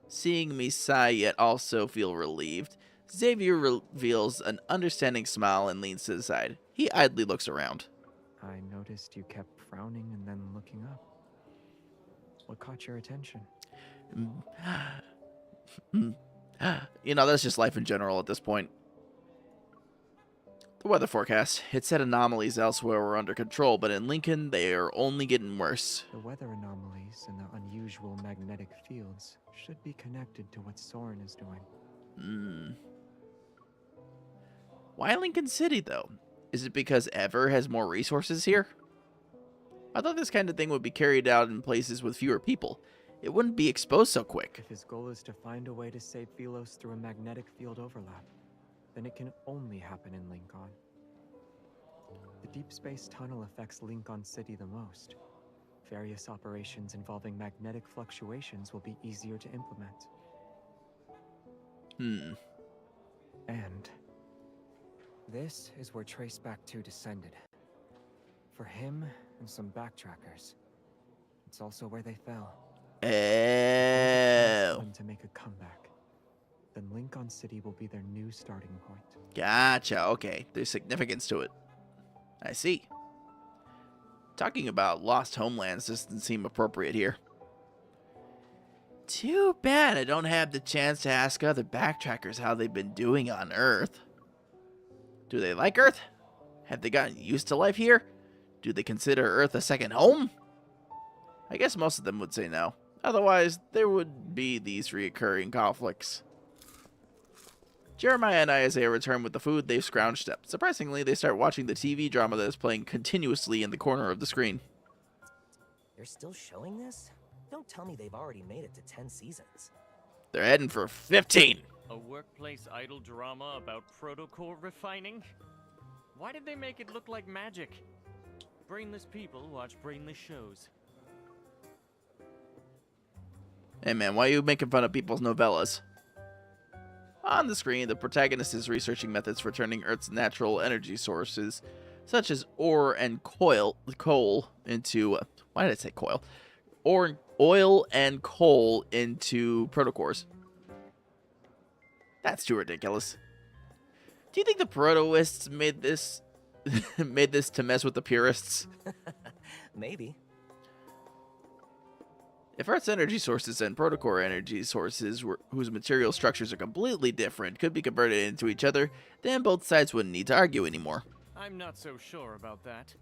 Seeing me sigh yet also feel relieved, Xavier reveals an understanding smile and leans to the side. He idly looks around. I noticed you kept frowning and then looking up. What caught your attention? You know, that's just life in general at this point. The weather forecast. It said anomalies elsewhere were under control, but in Lincoln, they are only getting worse. The weather anomalies and the unusual magnetic fields should be connected to what Soren is doing. Why Lincoln City, though? Is it because Ever has more resources here? I thought this kind of thing would be carried out in places with fewer people. It wouldn't be exposed so quick. If his goal is to find a way to save Velos through a magnetic field overlap, then it can only happen in Lincoln. The deep space tunnel affects Lincoln City the most. Various operations involving magnetic fluctuations will be easier to implement. And this is where Traceback 2 descended. For him and some backtrackers, it's also where they fell. Oh. To make a comeback, then Lincoln City will be their new starting point. Gotcha. Okay, there's significance to it. I see. Talking about lost homelands doesn't seem appropriate here. Too bad I don't have the chance to ask other backtrackers how they've been doing on Earth. Do they like Earth? Have they gotten used to life here? Do they consider Earth a second home? I guess most of them would say no. Otherwise, there would be these recurring conflicts. Jeremiah and Isaiah return with the food they've scrounged up. Surprisingly, they start watching the TV drama that is playing continuously in the corner of the screen. They're still showing this? Don't tell me they've already made it to 10 seasons. They're heading for 15. A workplace idol drama about protocol refining? Why did they make it look like magic? Brainless people watch brainless shows. Hey man, why are you making fun of people's novellas? On the screen, the protagonist is researching methods for turning Earth's natural energy sources, such as ore and coal, into... why did I say coil? Oil and coal into protocores. That's too ridiculous. Do you think the protoists made this made this to mess with the purists? Maybe. If Earth's energy sources and protocore energy sources, whose material structures are completely different, could be converted into each other, then both sides wouldn't need to argue anymore. I'm not so sure about that.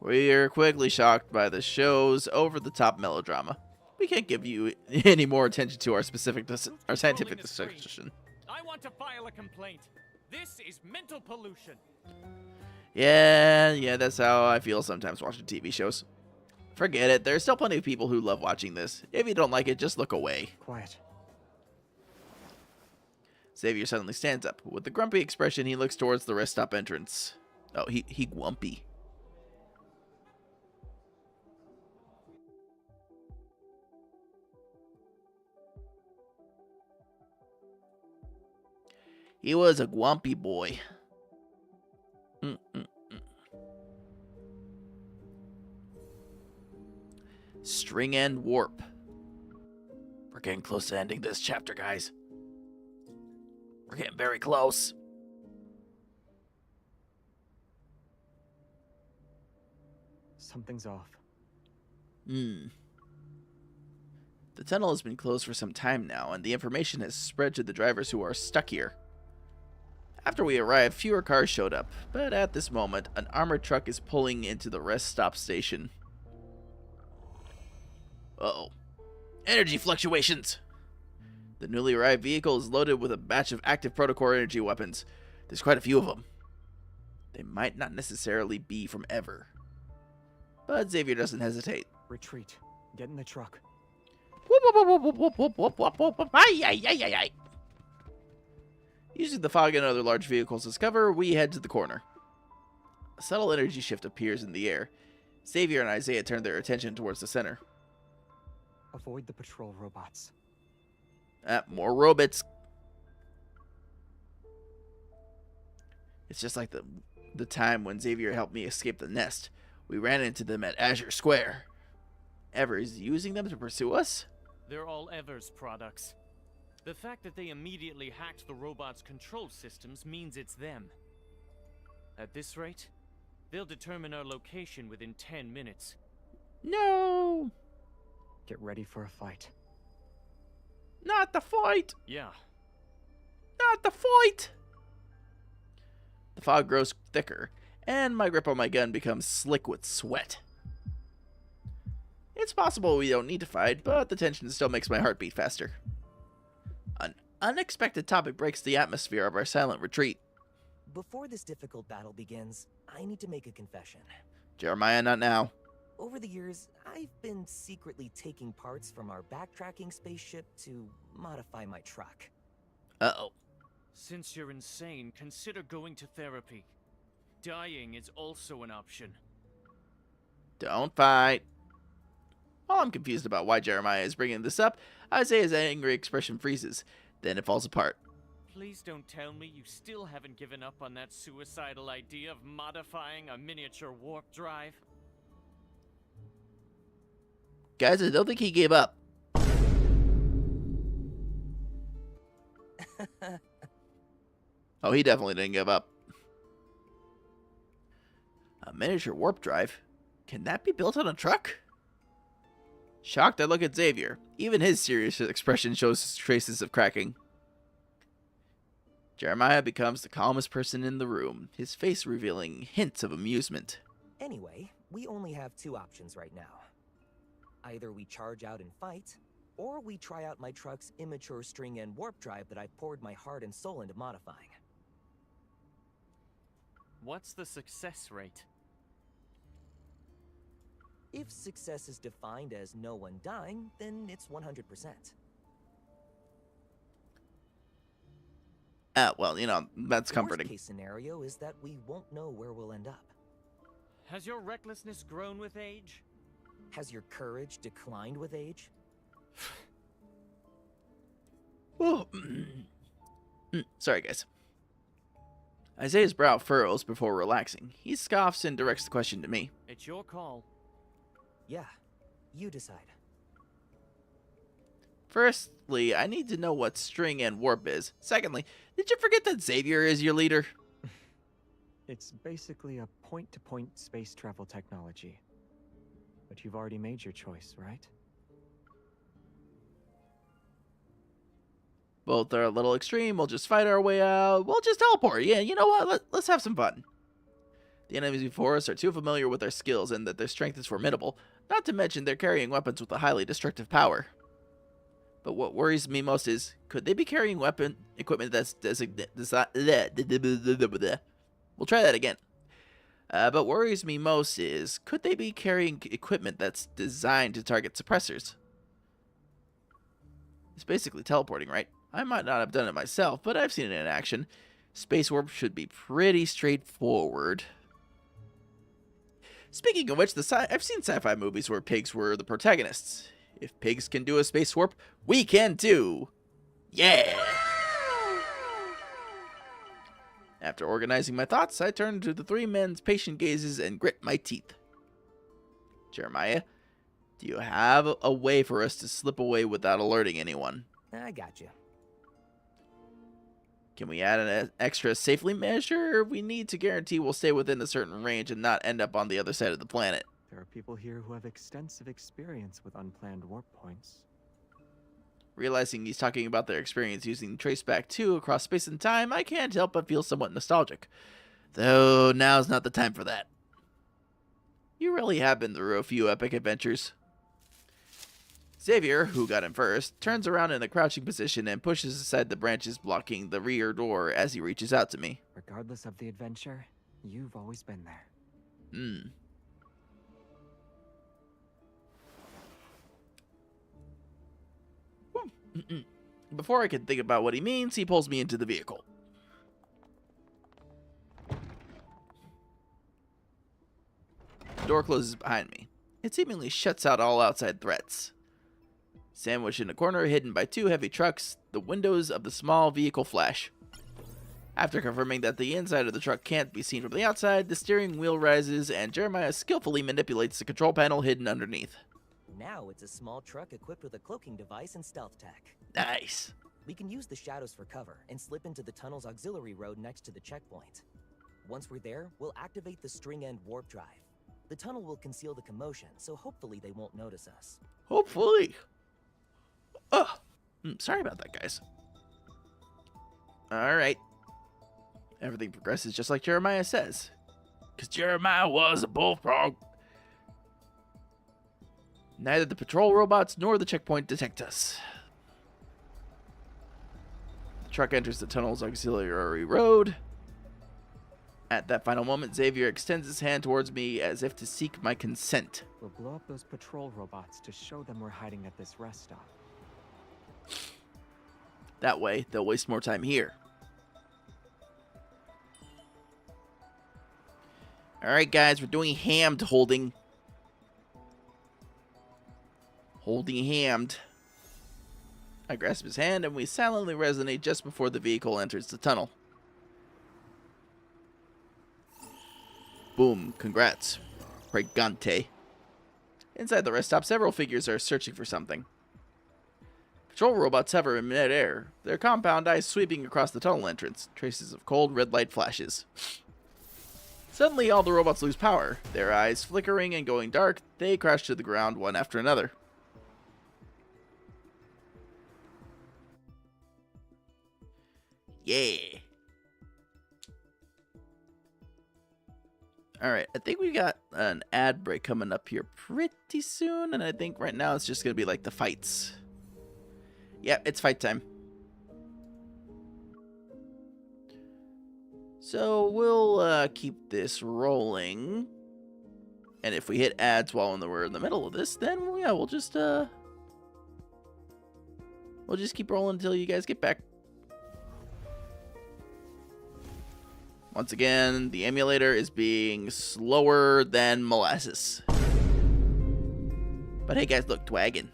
We are quickly shocked by the show's over-the-top melodrama. We can't give you any more attention to our scientific discussion. I want to file a complaint. This is mental pollution. Yeah, that's how I feel sometimes watching TV shows. Forget it, there's still plenty of people who love watching this. If you don't like it, just look away. Quiet. Xavier suddenly stands up. With a grumpy expression, he looks towards the rest stop entrance. Oh, he grumpy. He was a grumpy boy. String End Warp. We're getting close to ending this chapter, guys. We're getting very close. Something's off. The tunnel has been closed for some time now, and the information has spread to the drivers who are stuck here. After we arrived, fewer cars showed up, but at this moment, an armored truck is pulling into the rest stop station. Uh-oh. Energy fluctuations! The newly arrived vehicle is loaded with a batch of active protocore energy weapons. There's quite a few of them. They might not necessarily be from ever. But Xavier doesn't hesitate. Retreat. Get in the truck. Whoop, whoop, whoop, whoop, whoop, whoop, whoop, whoop, whoop, whoop. Ay, ay, ay, ay, ay. Using the fog and other large vehicles as cover, we head to the corner. A subtle energy shift appears in the air. Xavier and Isaiah turn their attention towards the center. Avoid the patrol robots. More robots. It's just like the time when Xavier helped me escape the nest. We ran into them at Azure Square. Ever is using them to pursue us? They're all Ever's products. The fact that they immediately hacked the robot's control systems means it's them. At this rate, they'll determine our location within 10 minutes. No! Get ready for a fight. Not the fight! Yeah. Not the fight! The fog grows thicker, and my grip on my gun becomes slick with sweat. It's possible we don't need to fight, but the tension still makes my heart beat faster. An unexpected topic breaks the atmosphere of our silent retreat. Before this difficult battle begins, I need to make a confession. Jeremiah, not now. Over the years, I've been secretly taking parts from our backtracking spaceship to modify my truck. Uh-oh. Since you're insane, consider going to therapy. Dying is also an option. Don't fight. While I'm confused about why Jeremiah is bringing this up, Isaiah's angry expression freezes. Then it falls apart. Please don't tell me you still haven't given up on that suicidal idea of modifying a miniature warp drive. Guys, I don't think he gave up. Oh, he definitely didn't give up. A miniature warp drive? Can that be built on a truck? Shocked, I look at Xavier. Even his serious expression shows traces of cracking. Jeremiah becomes the calmest person in the room, his face revealing hints of amusement. Anyway, we only have two options right now. Either we charge out and fight, or we try out my truck's immature string and warp drive that I poured my heart and soul into modifying. What's the success rate? If success is defined as no one dying, then it's 100%. Well, you know, that's comforting. The worst case scenario is that we won't know where we'll end up. Has your recklessness grown with age? Has your courage declined with age? Oh. Sorry, guys. Isaiah's brow furrows before relaxing. He scoffs and directs the question to me. It's your call. Yeah, you decide. Firstly, I need to know what string and warp is. Secondly, did you forget that Xavier is your leader? It's basically a point-to-point space travel technology. But you've already made your choice, right? Both are a little extreme. We'll just fight our way out. We'll just teleport. Yeah, you know what? Let's have some fun. The enemies before us are too familiar with their skills and that their strength is formidable. Not to mention they're carrying weapons with a highly destructive power. But what worries me most is, could they be carrying weapon equipment that's designated... We'll try that again. But worries me most is, could they be carrying equipment that's designed to target suppressors? It's basically teleporting, right? I might not have done it myself, but I've seen it in action. Space warp should be pretty straightforward. Speaking of which, I've seen sci-fi movies where pigs were the protagonists. If pigs can do a space warp, we can too! Yeah! After organizing my thoughts, I turn to the three men's patient gazes and grit my teeth. Jeremiah, do you have a way for us to slip away without alerting anyone? I got you. Can we add an extra safely measure? We need to guarantee we'll stay within a certain range and not end up on the other side of the planet. There are people here who have extensive experience with unplanned warp points. Realizing he's talking about their experience using Traceback 2 across space and time, I can't help but feel somewhat nostalgic. Though now's not the time for that. You really have been through a few epic adventures. Xavier, who got in first, turns around in a crouching position and pushes aside the branches blocking the rear door as he reaches out to me. Regardless of the adventure, You've always been there. Hmm. Before I can think about what he means, he pulls me into the vehicle. The door closes behind me. It seemingly shuts out all outside threats. Sandwiched in a corner, hidden by two heavy trucks, the windows of the small vehicle flash. After confirming that the inside of the truck can't be seen from the outside, the steering wheel rises and Jeremiah skillfully manipulates the control panel hidden underneath. Now it's a small truck equipped with a cloaking device and stealth tech. Nice. We can use the shadows for cover and slip into the tunnel's auxiliary road next to the checkpoint. Once we're there, we'll activate the string-end warp drive. The tunnel will conceal the commotion, so hopefully they won't notice us. Hopefully. Ugh. Sorry about that, guys. Alright. Everything progresses just like Jeremiah says. Because Jeremiah was a bullfrog. Neither the patrol robots nor the checkpoint detect us. The truck enters the tunnel's auxiliary road. At that final moment, Xavier extends his hand towards me as if to seek my consent. We'll blow up those patrol robots to show them we're hiding at this rest stop. That way, they'll waste more time here. Alright, guys, we're doing hammed holding. Holding hammed. I grasp his hand and we silently resonate just before the vehicle enters the tunnel. Boom, congrats. Pregante. Inside the rest stop, several figures are searching for something. Patrol robots hover in mid-air, their compound eyes sweeping across the tunnel entrance. Traces of cold red light flashes. Suddenly, all the robots lose power. Their eyes flickering and going dark, they crash to the ground one after another. Yeah. Alright, I think we got an ad break coming up here pretty soon, and I think right now it's just going to be like the fights. Yep, it's fight time. So we'll keep this rolling. And if we hit ads while we're in the middle of this, then yeah, we'll just keep rolling until you guys get back. Once again, the emulator is being slower than molasses. But hey guys, look, twaggin'.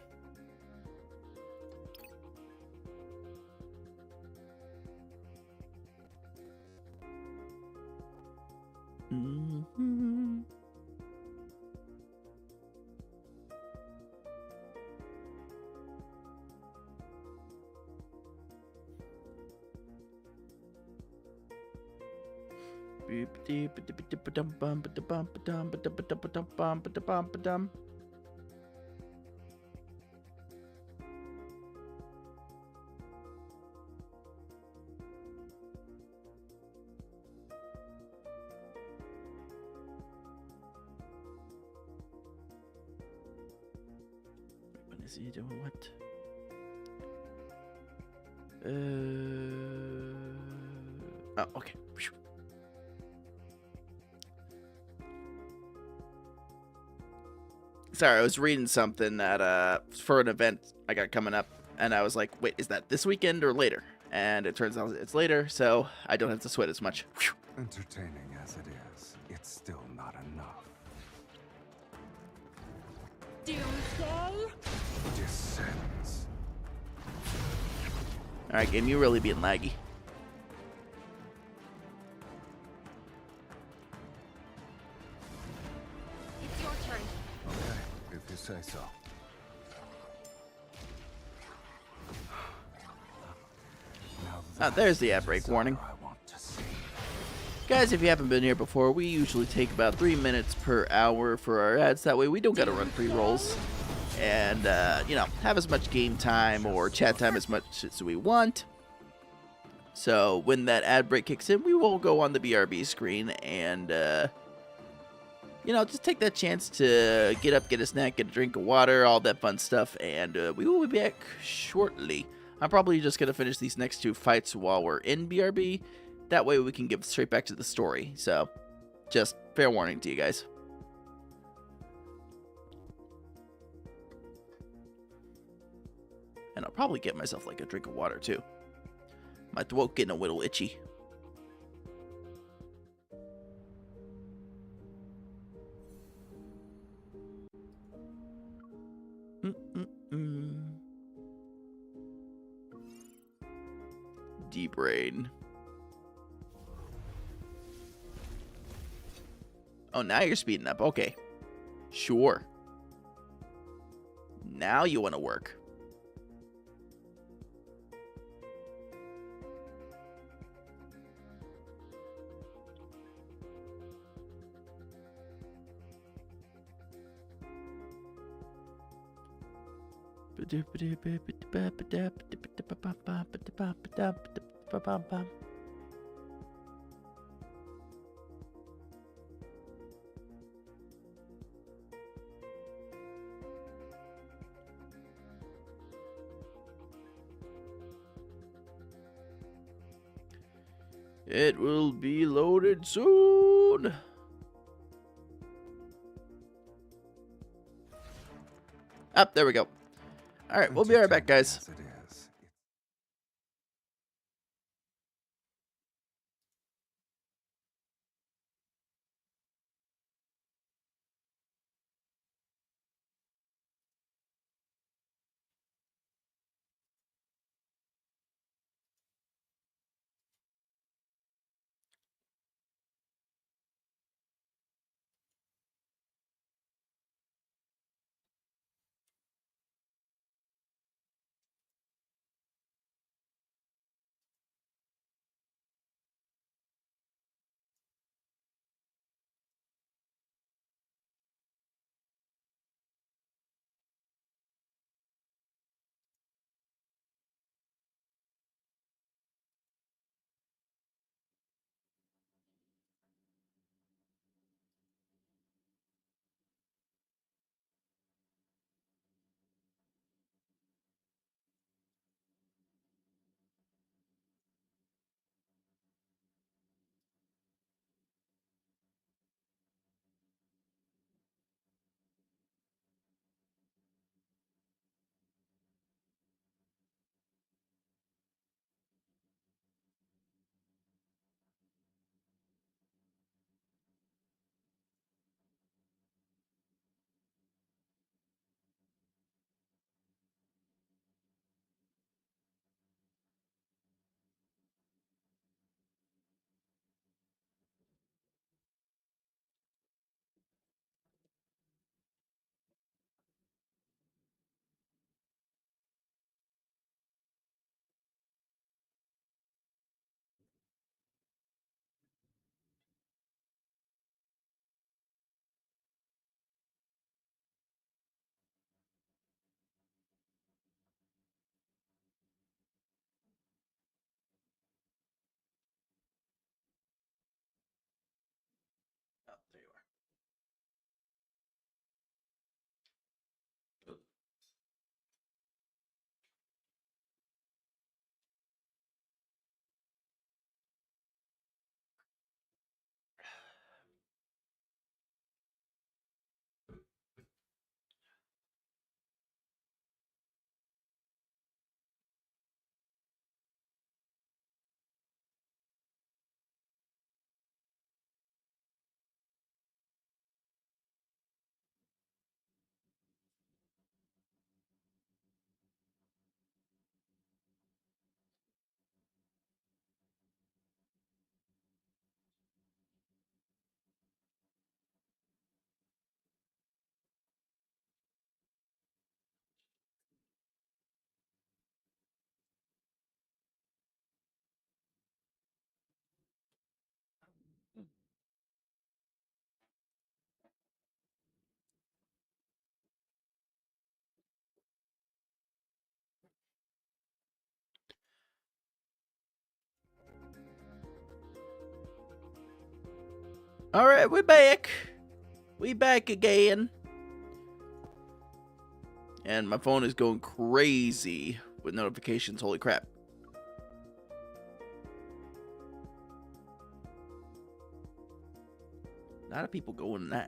Mm-hmm. When is he doing what? Oh, okay. Sorry, I was reading something that for an event I got coming up, and I was like, wait, is that this weekend or later? And it turns out it's later, so I don't have to sweat as much. Whew. Entertaining as it is, it's still not enough. Doomsday? Descends. Alright, game, you really being laggy. It's your turn. Okay, if you say so. Now There's the ad break warning. I want to see. Guys, if you haven't been here before, we usually take about 3 minutes per hour for our ads. That way we don't gotta run pre-rolls. And, you know, have as much game time or chat time as much as we want. So when that ad break kicks in, we will go on the BRB screen and, you know, just take that chance to get up, get a snack, get a drink of water, all that fun stuff. And we will be back shortly. I'm probably just going to finish these next two fights while we're in BRB. That way we can get straight back to the story. So Just fair warning to you guys. And I'll probably get myself like a drink of water too. My throat getting a little itchy. Deep rain. Oh, now you're speeding up. Okay. Sure. Now you want to work. It will be loaded soon. Up, there we go. All right, we'll be right back, guys. As it is, Oh, there you are. All right, we're back. We back again. And my phone is going crazy with notifications. Holy crap. A lot of people going north.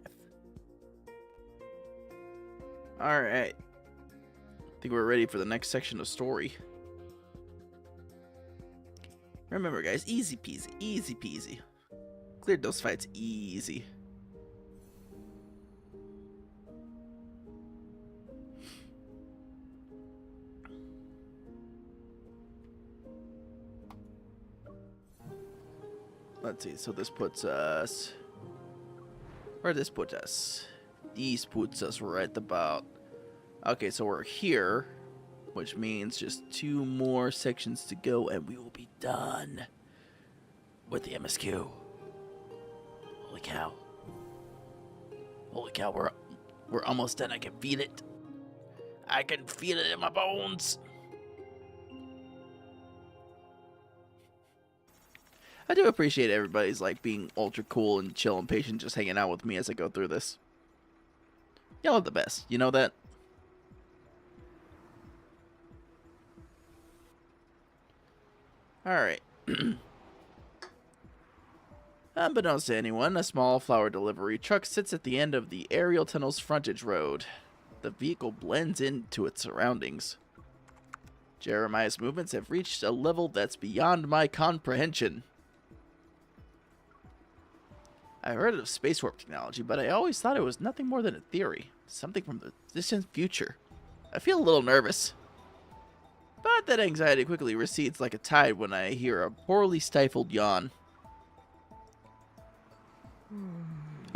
Alright. I think we're ready for the next section of story. Remember, guys, easy peasy, easy peasy. Cleared those fights easy. Let's see, so this puts us... Where does this put us? These puts us right about... Okay, so we're here, which means just 2 more sections to go, and we will be done with the MSQ. Holy cow. Holy cow, we're almost done. I can feel it. I can feel it in my bones. I do appreciate everybody's like being ultra cool and chill and patient just hanging out with me as I go through this. Y'all are the best. You know that? Alright. Unbeknownst to anyone, a small flower delivery truck sits at the end of the aerial tunnel's frontage road. The vehicle blends into its surroundings. Jeremiah's movements have reached a level that's beyond my comprehension. I heard of space warp technology, but I always thought it was nothing more than a theory. Something from the distant future. I feel a little nervous. But that anxiety quickly recedes like a tide when I hear a poorly stifled yawn.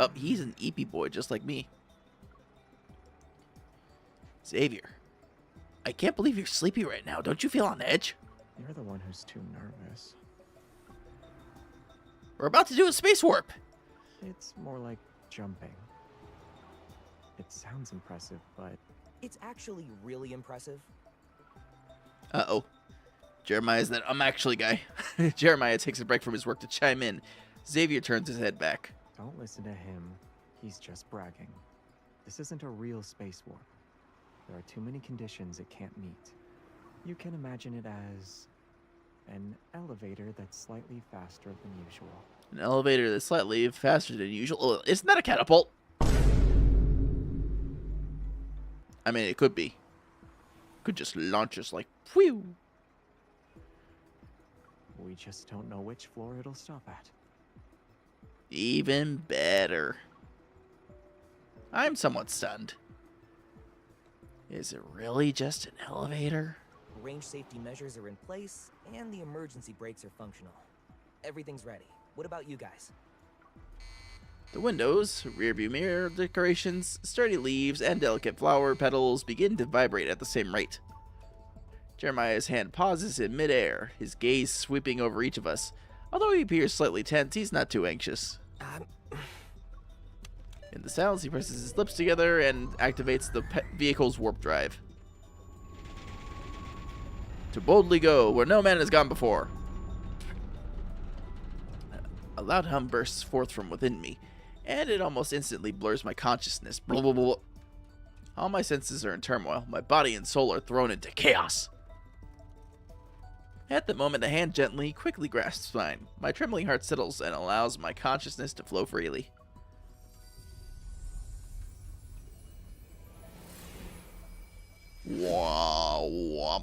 Oh, he's an EP boy just like me. Xavier, I can't believe you're sleepy right now. Don't you feel on edge? You're the one who's too nervous. We're about to do a space warp. It's more like jumping. It sounds impressive, but... It's actually really impressive. Uh-oh. Jeremiah's that actually guy. Jeremiah takes a break from his work to chime in. Xavier turns his head back. Don't listen to him. He's just bragging. This isn't a real space warp. There are too many conditions it can't meet. You can imagine it as an elevator that's slightly faster than usual. An elevator that's slightly faster than usual. Oh, isn't that a catapult? I mean, it could be. Could just launch us like, phew. We just don't know which floor it'll stop at. Even better. I'm somewhat stunned. Is it really just an elevator? Range safety measures are in place, and the emergency brakes are functional. Everything's ready. What about you guys? The windows, rearview mirror decorations, sturdy leaves, and delicate flower petals begin to vibrate at the same rate. Jeremiah's hand pauses in midair, his gaze sweeping over each of us. Although he appears slightly tense, he's not too anxious. In the silence, he presses his lips together and activates the vehicle's warp drive. To boldly go where no man has gone before. A loud hum bursts forth from within me, and it almost instantly blurs my consciousness. Blah, blah, blah. All my senses are in turmoil. My body and soul are thrown into chaos. At the moment, a hand gently, quickly grasps mine. My trembling heart settles and allows my consciousness to flow freely. Wah, wah.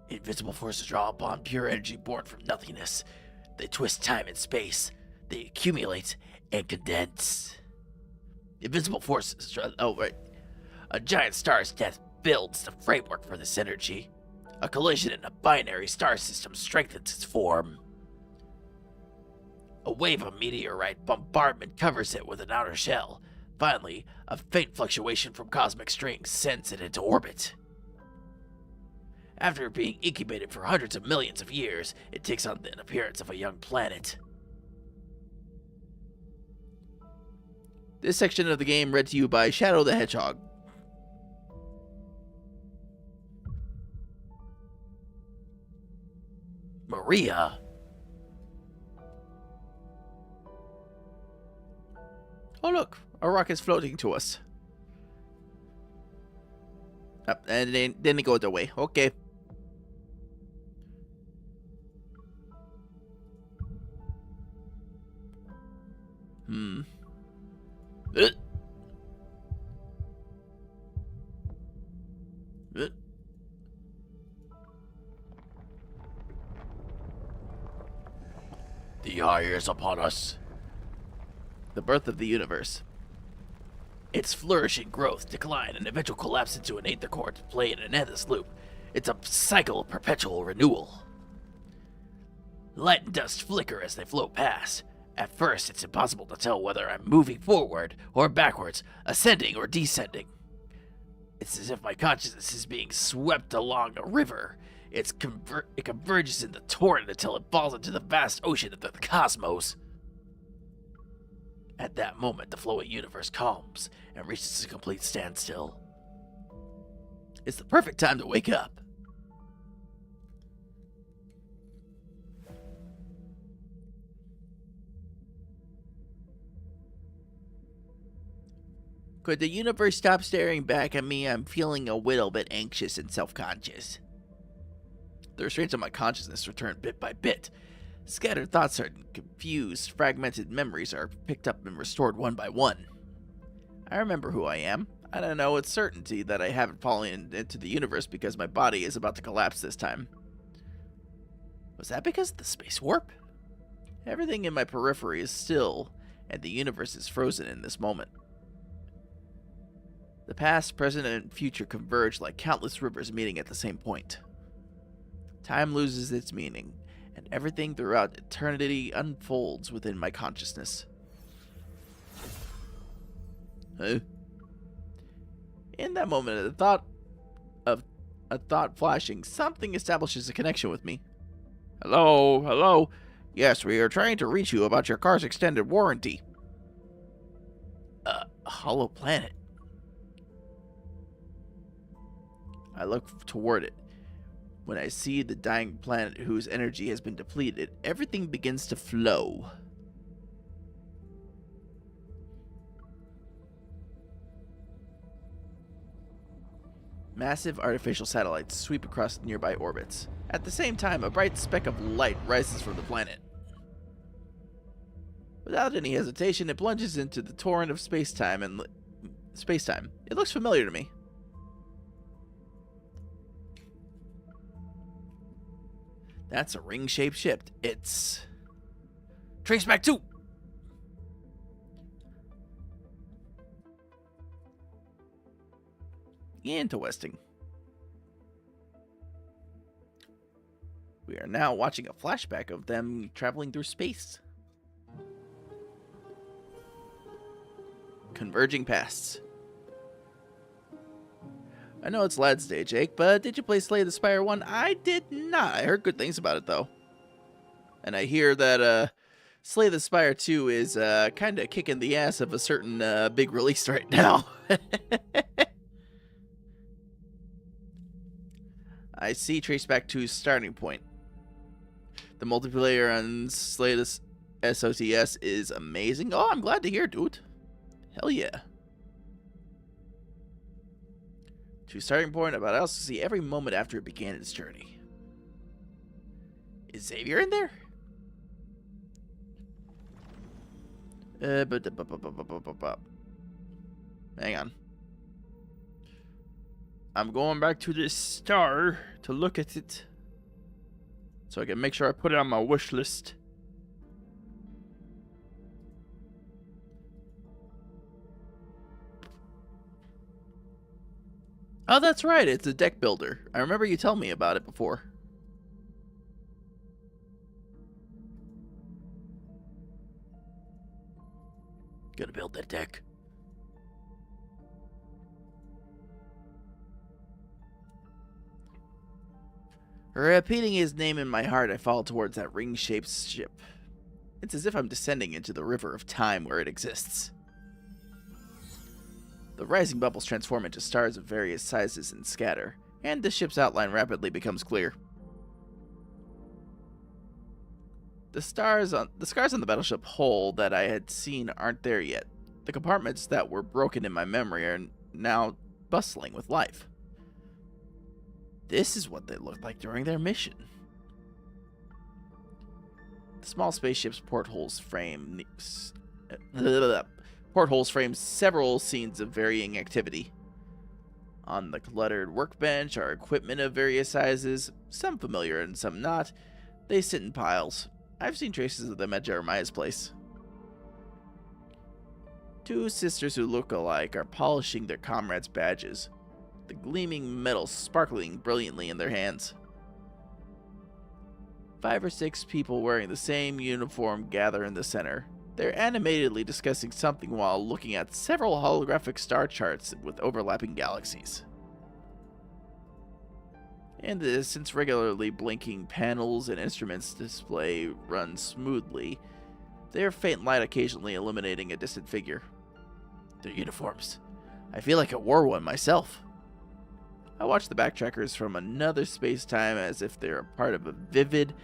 Invisible forces draw upon pure energy born from nothingness. They twist time and space. They accumulate and condense. Invisible forces. Oh, right. A giant star's death builds the framework for this energy. A collision in a binary star system strengthens its form. A wave of meteorite bombardment covers it with an outer shell. Finally, a faint fluctuation from cosmic strings sends it into orbit. After being incubated for hundreds of millions of years, it takes on the appearance of a young planet. This section of the game read to you by Shadow the Hedgehog. Maria. Oh look, a rock is floating to us. And then it goes away. Okay. Hmm. Uh. Uh. The eye is upon us. The birth of the universe. Its flourishing growth, decline, and eventual collapse into an aether core to play in an endless loop. It's a cycle of perpetual renewal. Light and dust flicker as they float past. At first, it's impossible to tell whether I'm moving forward or backwards, ascending or descending. It's as if my consciousness is being swept along a river. It converges in the torrent until it falls into the vast ocean of the cosmos. At that moment, the flowing universe calms and reaches a complete standstill. It's the perfect time to wake up. Could the universe stop staring back at me? I'm feeling a little bit anxious and self-conscious. The restraints on my consciousness return bit by bit. Scattered thoughts are confused, fragmented memories are picked up and restored one by one. I remember who I am. I don't know with certainty that I haven't fallen into the universe because my body is about to collapse this time. Was that because of the space warp? Everything in my periphery is still, and the universe is frozen in this moment. The past, present, and future converge like countless rivers meeting at the same point. Time loses its meaning, and everything throughout eternity unfolds within my consciousness. Huh? In that moment, of a thought flashing, something establishes a connection with me. Hello, hello. Yes, we are trying to reach you about your car's extended warranty. A hollow planet. I look toward it. When I see the dying planet whose energy has been depleted, everything begins to flow. Massive artificial satellites sweep across nearby orbits. At the same time, a bright speck of light rises from the planet. Without any hesitation, it plunges into the torrent of space-time. It looks familiar to me. That's a ring-shaped ship. It's Traceback 2. Interesting. We are now watching a flashback of them traveling through space. Converging pasts. I know it's Lad's Day, Jake, but did you play Slay the Spire 1? I did not. I heard good things about it, though. And I hear that Slay the Spire 2 is kind of kicking the ass of a certain big release right now. I see Traceback 2's starting point. The multiplayer on Slay the SOTS is amazing. Oh, I'm glad to hear, dude. Hell yeah. To starting point, but I also see every moment after it began its journey. Is Xavier in there? Hang on. I'm going back to this star to look at it, so I can make sure I put it on my wish list. Oh, that's right. It's a deck builder. I remember you telling me about it before. Gonna build that deck. Repeating his name in my heart, I fall towards that ring-shaped ship. It's as if I'm descending into the river of time where it exists. The rising bubbles transform into stars of various sizes and scatter, and the ship's outline rapidly becomes clear. The scars on the battleship hull that I had seen aren't there yet. The compartments that were broken in my memory are now bustling with life. This is what they looked like during their mission. The small spaceship's portholes frame several scenes of varying activity. On the cluttered workbench are equipment of various sizes, some familiar and some not. They sit in piles. I've seen traces of them at Jeremiah's place. Two sisters who look alike are polishing their comrades' badges, the gleaming metal sparkling brilliantly in their hands. 5 or 6 people wearing the same uniform gather in the center. They're animatedly discussing something while looking at several holographic star charts with overlapping galaxies. In the distance, regularly blinking panels and instruments display run smoothly, their faint light occasionally illuminating a distant figure. Their uniforms. I feel like I wore one myself. I watch the backtrackers from another space-time as if they're a part of a vivid,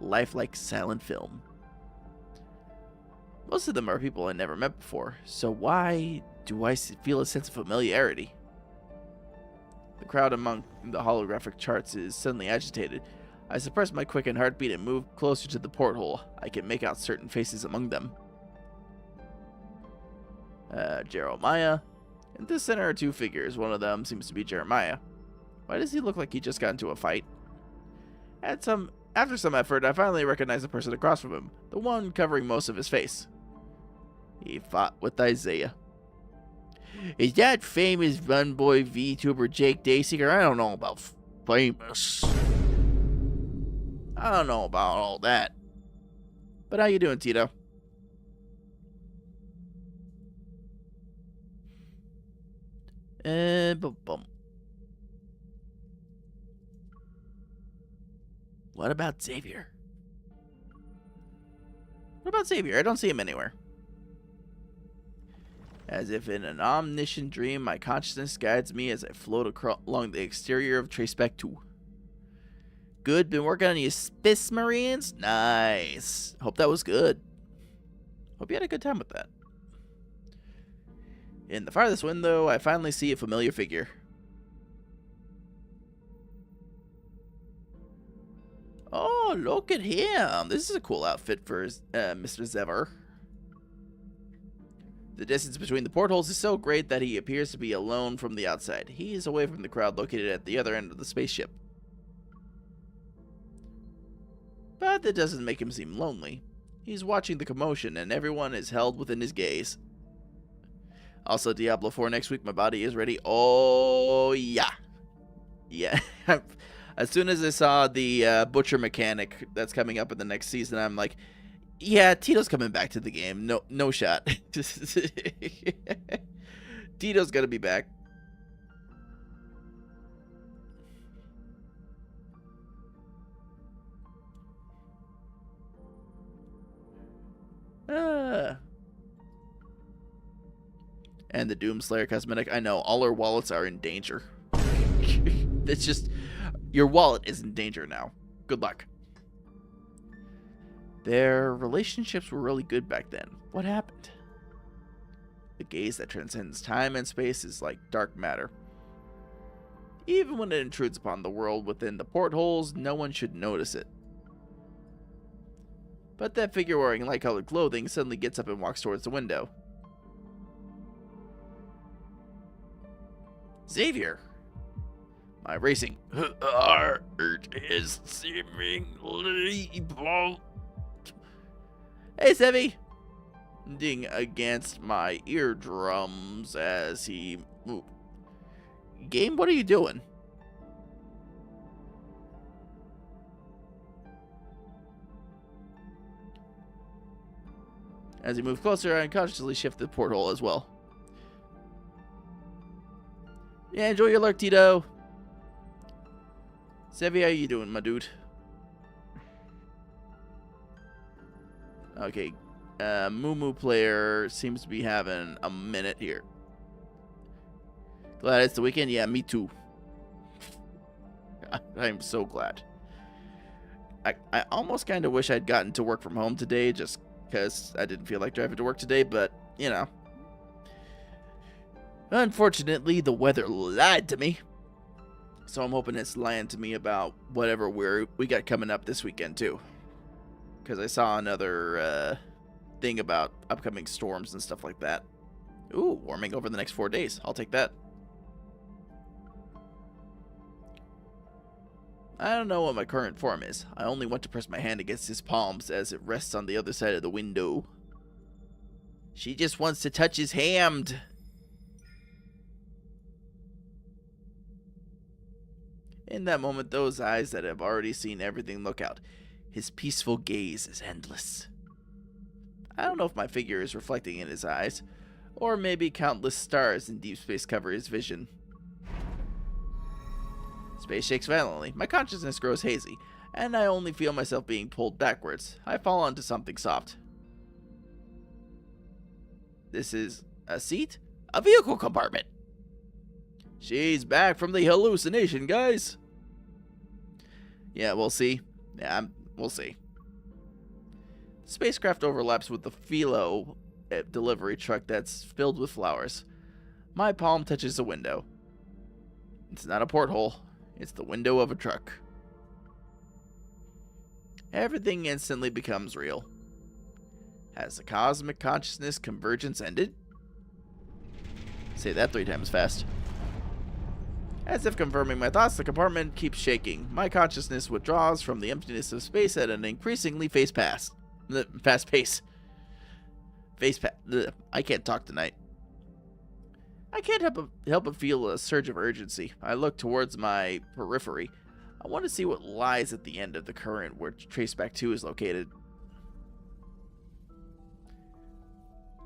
lifelike silent film. Most of them are people I never met before, so why do I feel a sense of familiarity? The crowd among the holographic charts is suddenly agitated. I suppress my quickened heartbeat and move closer to the porthole. I can make out certain faces among them. Jeremiah. In the center are 2 figures. One of them seems to be Jeremiah. Why does he look like he just got into a fight? After some effort, I finally recognize the person across from him, the one covering most of his face. He fought with Isaiah. Is that famous run boy Vtuber Jake Dayseeker? I don't know about famous. I don't know about all that. But how you doing, Tito? Boom. What about Xavier? What about Xavier? I don't see him anywhere. As if in an omniscient dream, my consciousness guides me as I float along the exterior of Traceback 2. Good, been working on your Space Marines? Nice. Hope that was good. Hope you had a good time with that. In the farthest window, I finally see a familiar figure. Oh, look at him. This is a cool outfit for Mr. Zever. The distance between the portholes is so great that he appears to be alone from the outside. He is away from the crowd located at the other end of the spaceship. But that doesn't make him seem lonely. He's watching the commotion, and everyone is held within his gaze. Also, Diablo 4 next week, my body is ready. Oh, yeah. Yeah. As soon as I saw the Butcher mechanic that's coming up in the next season, I'm like, yeah, Tito's coming back to the game. No shot. Tito's gonna be back. And the Doomslayer cosmetic. I know, all our wallets are in danger. It's just, your wallet is in danger now. Good luck. Their relationships were really good back then. What happened? The gaze that transcends time and space is like dark matter. Even when it intrudes upon the world within the portholes, no one should notice it. But that figure wearing light-colored clothing suddenly gets up and walks towards the window. Xavier! My racing heart is seemingly blown. Hey, Sevy! Ding against my eardrums as he moved. Game, what are you doing? As he moved closer, I unconsciously shifted the porthole as well. Yeah, enjoy your lurk, Tito. Sevy, how you doing, my dude? Okay, Moo player seems to be having a minute here. Glad it's the weekend? Yeah, me too. I'm so glad. I almost kind of wish I'd gotten to work from home today just because I didn't feel like driving to work today, but, you know. Unfortunately, the weather lied to me. So I'm hoping it's lying to me about whatever we got coming up this weekend too. Because I saw another thing about upcoming storms and stuff like that. Ooh, warming over the next 4 days. I'll take that. I don't know what my current form is. I only want to press my hand against his palms as it rests on the other side of the window. She just wants to touch his hand. In that moment, those eyes that have already seen everything look out. His peaceful gaze is endless. I don't know if my figure is reflecting in his eyes, or maybe countless stars in deep space cover his vision. Space shakes violently. My consciousness grows hazy, and I only feel myself being pulled backwards. I fall onto something soft. This is a seat? A vehicle compartment! She's back from the hallucination, guys! Yeah, we'll see. Yeah, we'll see. The spacecraft overlaps with the Philo delivery truck that's filled with flowers. My palm touches a window. It's not a porthole. It's the window of a truck. Everything instantly becomes real. Has the cosmic consciousness convergence ended? Say that 3 times fast. As if confirming my thoughts, the compartment keeps shaking. My consciousness withdraws from the emptiness of space at an increasingly fast pace. I can't talk tonight. I can't help but feel a surge of urgency. I look towards my periphery. I want to see what lies at the end of the current where Traceback 2 is located.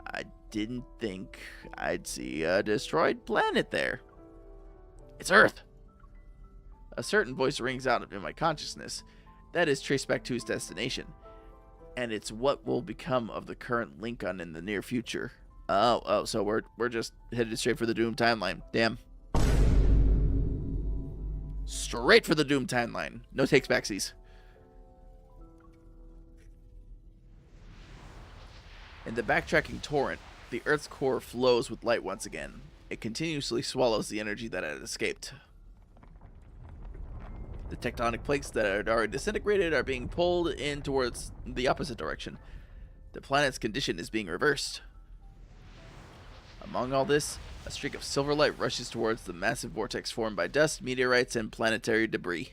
I didn't think I'd see a destroyed planet there. It's Earth! A certain voice rings out in my consciousness. That is Traceback 2's destination. And it's what will become of the current Lincoln in the near future. Oh, so we're just headed straight for the Doom timeline. Damn. Straight for the Doom timeline. No takes backsies. In the backtracking torrent, the Earth's core flows with light once again. It continuously swallows the energy that had escaped. The tectonic plates that had already disintegrated are being pulled in towards the opposite direction. The planet's condition is being reversed. Among all this, a streak of silver light rushes towards the massive vortex formed by dust, meteorites, and planetary debris.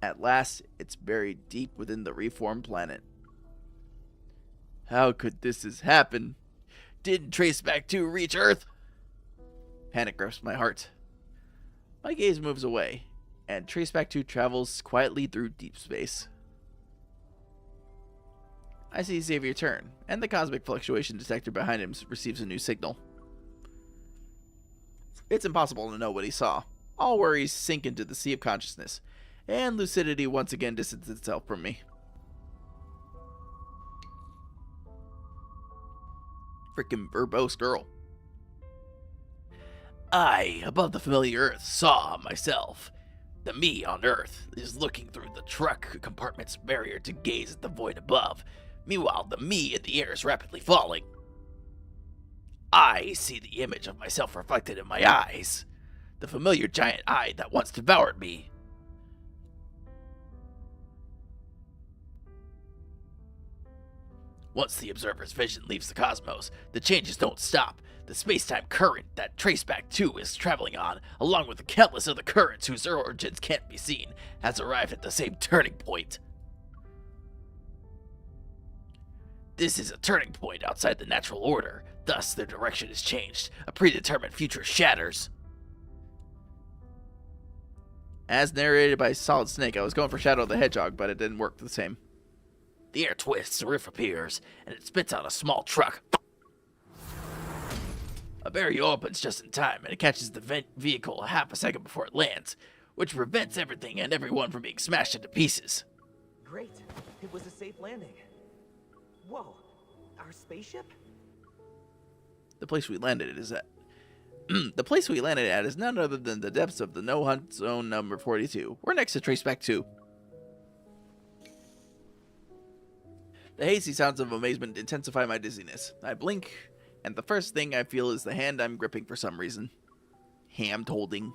At last, it's buried deep within the reformed planet. How could this have happened? Didn't Traceback 2 reach Earth? Panic grips my heart. My gaze moves away, and Traceback 2 travels quietly through deep space. I see Xavier turn, and the cosmic fluctuation detector behind him receives a new signal. It's impossible to know what he saw. All worries sink into the sea of consciousness, and lucidity once again distances itself from me. Frickin' verbose girl. I, above the familiar Earth, saw myself. The me on Earth is looking through the truck compartment's barrier to gaze at the void above. Meanwhile, the me in the air is rapidly falling. I see the image of myself reflected in my eyes. The familiar giant eye that once devoured me. Once the observer's vision leaves the cosmos, the changes don't stop. The space-time current that Traceback 2 is traveling on, along with the countless other currents whose origins can't be seen, has arrived at the same turning point. This is a turning point outside the natural order, thus their direction is changed. A predetermined future shatters. As narrated by Solid Snake, I was going for Shadow the Hedgehog, but it didn't work the same. The air twists, a rift appears, and it spits out a small truck. A barrier opens just in time, and it catches the vehicle a half a second before it lands, which prevents everything and everyone from being smashed into pieces. Great. It was a safe landing. Whoa. Our spaceship? The place we landed is at. The place we landed at is none other than the depths of the no-hunt zone number 42. We're next to Traceback 2. The hazy sounds of amazement intensify my dizziness. I blink, and the first thing I feel is the hand I'm gripping for some reason. Hand holding.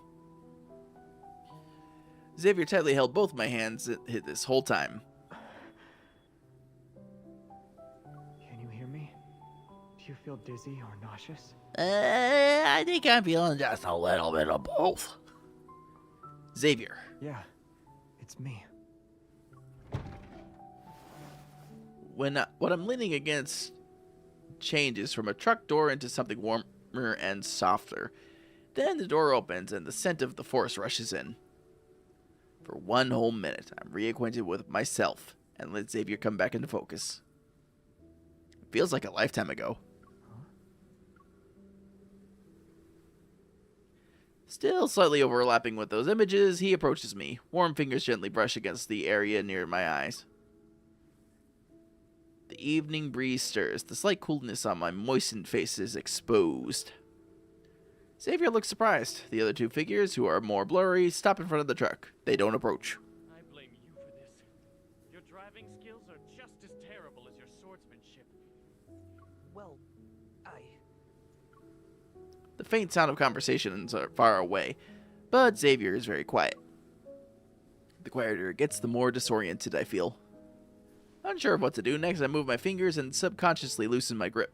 Xavier tightly held both my hands this whole time. Can you hear me? Do you feel dizzy or nauseous? I think I'm feeling just a little bit of both. Xavier. Yeah, it's me. When what I'm leaning against changes from a truck door into something warmer and softer. Then the door opens and the scent of the forest rushes in. For 1 whole minute, I'm reacquainted with myself and let Xavier come back into focus. It feels like a lifetime ago. Still slightly overlapping with those images, he approaches me. Warm fingers gently brush against the area near my eyes. The evening breeze stirs. The slight coolness on my moistened face is exposed. Xavier looks surprised. The other two figures, who are more blurry, stop in front of the truck. They don't approach. I blame you for this. Your driving skills are just as terrible as your swordsmanship. Well, The faint sound of conversations are far away, but Xavier is very quiet. The quieter it gets, the more disoriented I feel. Unsure of what to do next, I move my fingers and subconsciously loosen my grip.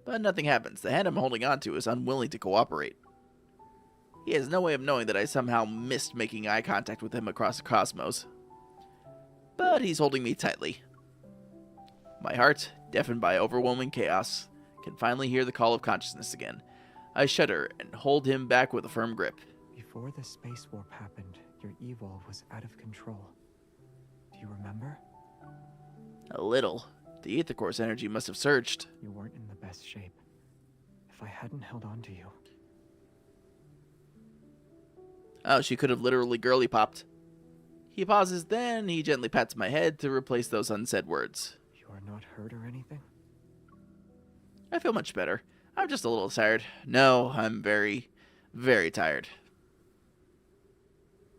But nothing happens. The hand I'm holding onto is unwilling to cooperate. He has no way of knowing that I somehow missed making eye contact with him across the cosmos. But he's holding me tightly. My heart, deafened by overwhelming chaos, can finally hear the call of consciousness again. I shudder and hold him back with a firm grip. Before the space warp happened, your evil was out of control. Do you remember? A little. The ether core's energy must have surged. You weren't in the best shape. If I hadn't held on to you... Oh, she could have literally girly popped. He pauses, then he gently pats my head to replace those unsaid words. You are not hurt or anything? I feel much better. I'm just a little tired. No, I'm very, very tired.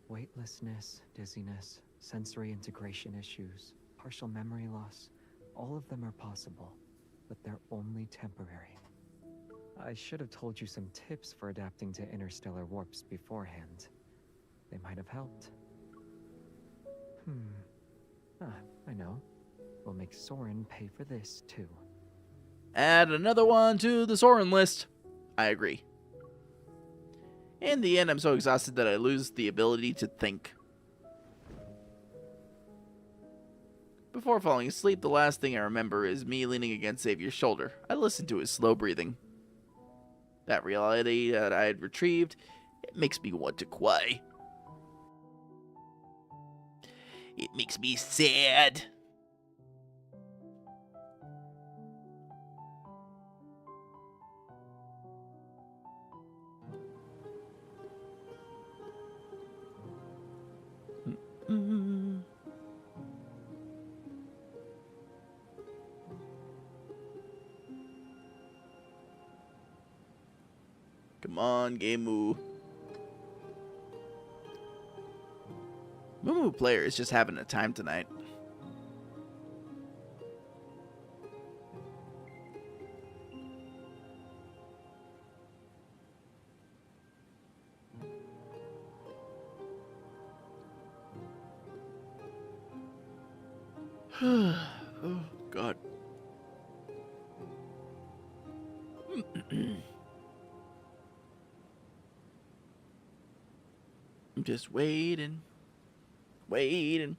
Weightlessness, dizziness, sensory integration issues, partial memory loss, all of them are possible, but they're only temporary. I should have told you some tips for adapting to interstellar warps beforehand. They might have helped. I know. We'll make Soren pay for this, too. Add another one to the Soren list. I agree. In the end, I'm so exhausted that I lose the ability to think. Before falling asleep, the last thing I remember is me leaning against Xavier's shoulder. I listen to his slow breathing. That reality that I had retrieved, it makes me want to cry. It makes me sad. Come on, Game Moo. Moo player is just having a time tonight. Oh, God. I'm just waiting. Waiting.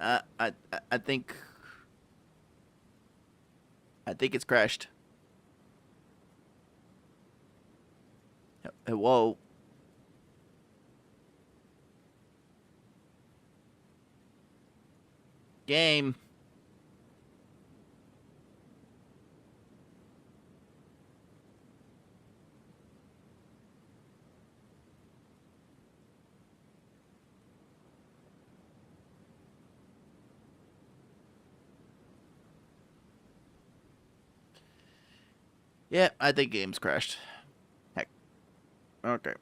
I think it's crashed. Whoa. Game. Yeah, I think game's crashed. Heck. Okay.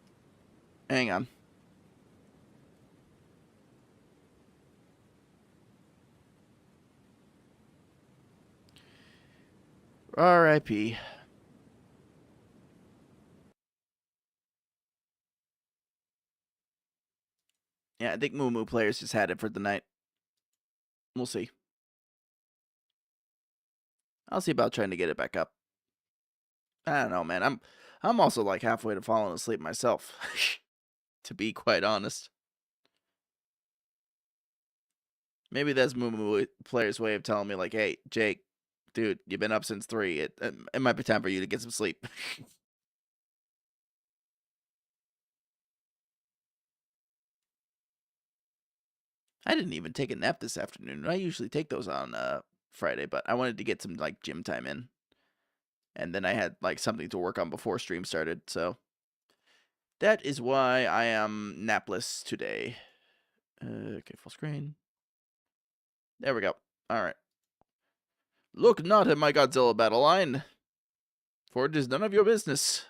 Hang on. R.I.P. Yeah, I think Moo Moo Players just had it for the night. We'll see. I'll see about trying to get it back up. I don't know, man. I'm also like halfway to falling asleep myself. To be quite honest. Maybe that's Moo Moo Players' way of telling me, like, hey, Jake, dude, you've been up since 3. It might be time for you to get some sleep. I didn't even take a nap this afternoon. I usually take those on Friday, but I wanted to get some like gym time in. And then I had like something to work on before stream started, so that is why I am napless today. Okay, full screen. There we go. Alright. Look not at my Godzilla battle line, for it is none of your business.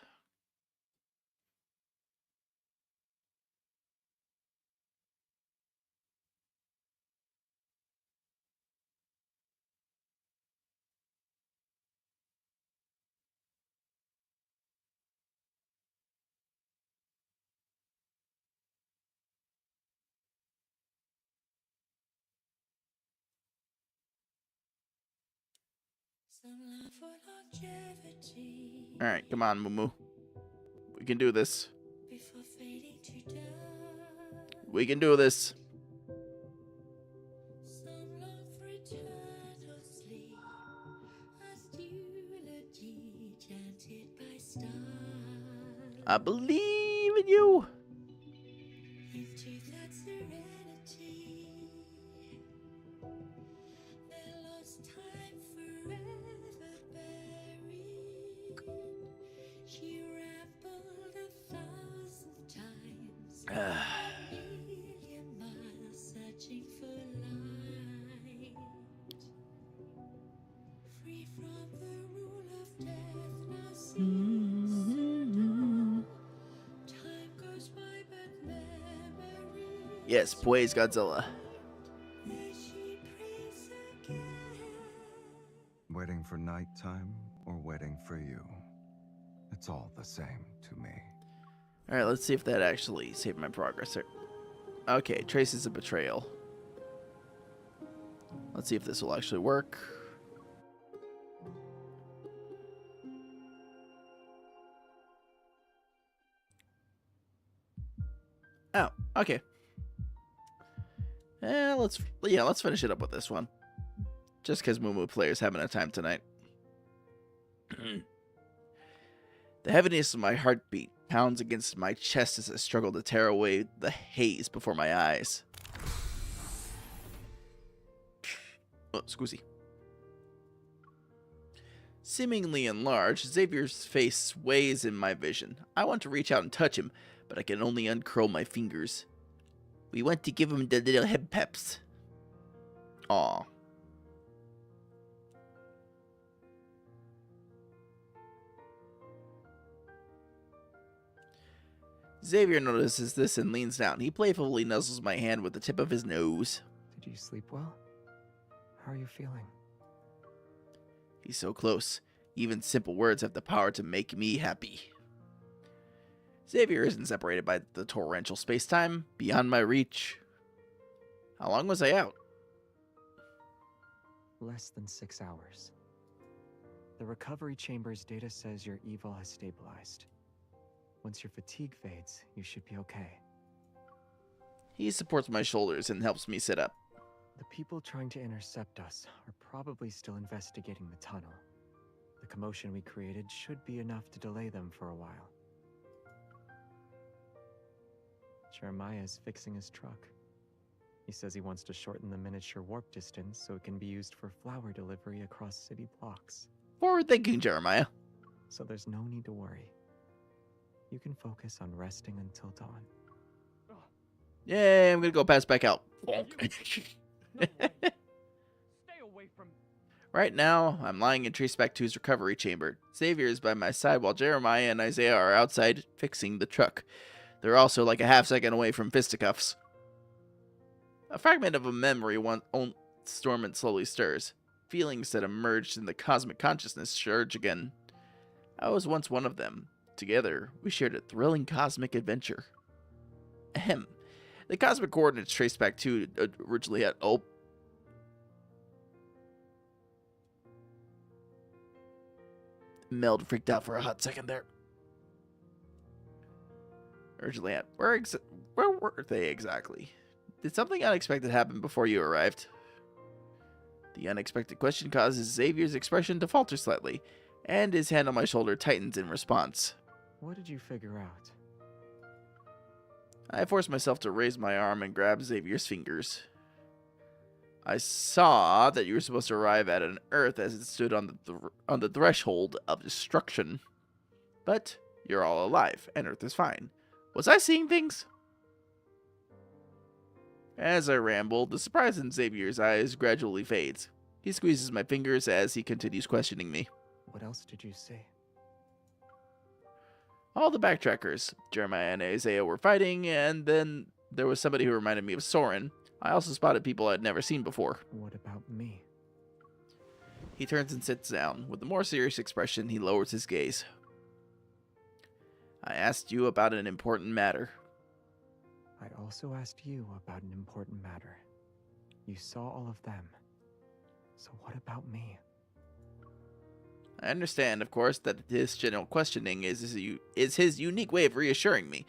Alright, come on, Moo Moo. We can do this. We can do this. I believe in you. Yes, praise Godzilla. Waiting for nighttime or waiting for you. It's all the same to me. Alright, let's see if that actually saved my progress here. Okay, traces of betrayal. Let's see if this will actually work. Oh, okay. Let's finish it up with this one. Just because Moo Moo Player's having a time tonight. The heaviness of my heartbeat pounds against my chest as I struggle to tear away the haze before my eyes. Oh, scusi. Seemingly enlarged, Xavier's face sways in my vision. I want to reach out and touch him, but I can only uncurl my fingers. We want to give him the little head peps. Aw. Xavier notices this and leans down. He playfully nuzzles my hand with the tip of his nose. Did you sleep well? How are you feeling? He's so close. Even simple words have the power to make me happy. Xavier isn't separated by the torrential space-time beyond my reach. How long was I out? Less than 6 hours. The recovery chamber's data says your evil has stabilized. Once your fatigue fades, you should be okay. He supports my shoulders and helps me sit up. The people trying to intercept us are probably still investigating the tunnel. The commotion we created should be enough to delay them for a while. Jeremiah is fixing his truck. He says he wants to shorten the miniature warp distance so it can be used for flower delivery across city blocks. Forward thinking, Jeremiah. So there's no need to worry. You can focus on resting until dawn. Yay, I'm gonna go pass back out. No way. Stay away from. Right now, I'm lying in Traceback 2's recovery chamber. Xavier is by my side while Jeremiah and Isaiah are outside fixing the truck. They're also like a half second away from fisticuffs. A fragment of a memory Stormont slowly stirs. Feelings that emerged in the cosmic consciousness surge again. I was once one of them. Together, we shared a thrilling cosmic adventure. Ahem. The cosmic coordinates traced back to originally had. Oh. Meld freaked out for a hot second there. Originally at. Where were they exactly? Did something unexpected happen before you arrived? The unexpected question causes Xavier's expression to falter slightly, and his hand on my shoulder tightens in response. What did you figure out? I forced myself to raise my arm and grab Xavier's fingers. I saw that you were supposed to arrive at an Earth as it stood on the threshold of destruction. But you're all alive, and Earth is fine. Was I seeing things? As I ramble, the surprise in Xavier's eyes gradually fades. He squeezes my fingers as he continues questioning me. What else did you see? All the backtrackers, Jeremiah and Isaiah, were fighting, and then there was somebody who reminded me of Soren. I also spotted people I'd never seen before. What about me? He turns and sits down. With a more serious expression, he lowers his gaze. I asked you about an important matter. I also asked you about an important matter. You saw all of them. So what about me? I understand, of course, that his general questioning is his unique way of reassuring me.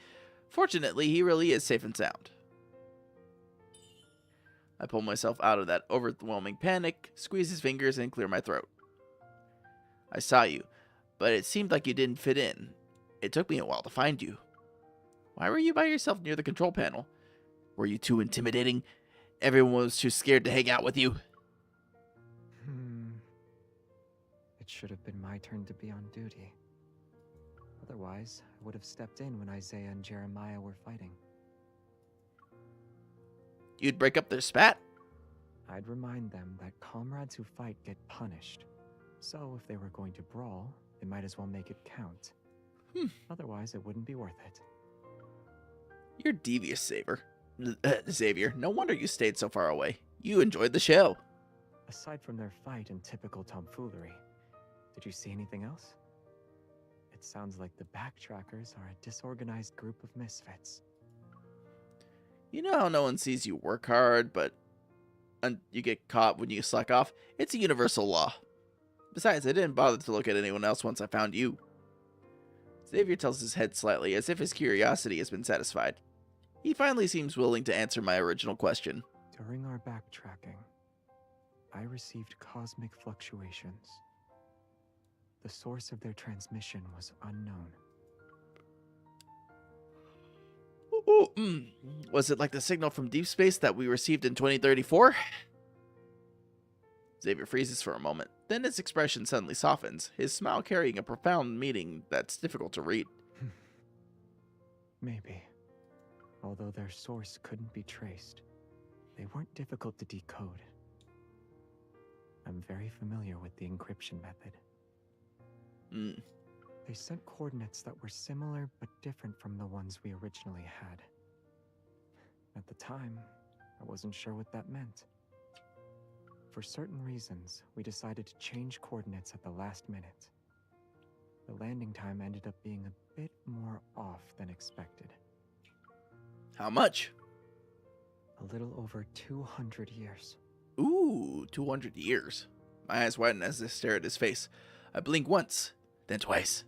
Fortunately, he really is safe and sound. I pull myself out of that overwhelming panic, squeeze his fingers, and clear my throat. I saw you, but it seemed like you didn't fit in. It took me a while to find you. Why were you by yourself near the control panel? Were you too intimidating? Everyone was too scared to hang out with you? It should have been my turn to be on duty. Otherwise, I would have stepped in when Isaiah and Jeremiah were fighting. You'd break up their spat? I'd remind them that comrades who fight get punished. So if they were going to brawl, they might as well make it count. Otherwise, it wouldn't be worth it. You're devious, Xavier. No wonder you stayed so far away. You enjoyed the show. Aside from their fight and typical tomfoolery, did you see anything else? It sounds like the backtrackers are a disorganized group of misfits. You know how no one sees you work hard, but you get caught when you slack off? It's a universal law. Besides, I didn't bother to look at anyone else once I found you. Xavier tilts his head slightly, as if his curiosity has been satisfied. He finally seems willing to answer my original question. During our backtracking, I received cosmic fluctuations. The source of their transmission was unknown. Was it like the signal from deep space that we received in 2034? Xavier freezes for a moment. Then his expression suddenly softens, his smile carrying a profound meaning that's difficult to read. Maybe. Although their source couldn't be traced, they weren't difficult to decode. I'm very familiar with the encryption method. They sent coordinates that were similar but different from the ones we originally had. At the time, I wasn't sure what that meant. For certain reasons, we decided to change coordinates at the last minute. The landing time ended up being a bit more off than expected. How much? A little over 200 years. Ooh, 200 years. My eyes widen as I stare at his face. I blink once, then twice.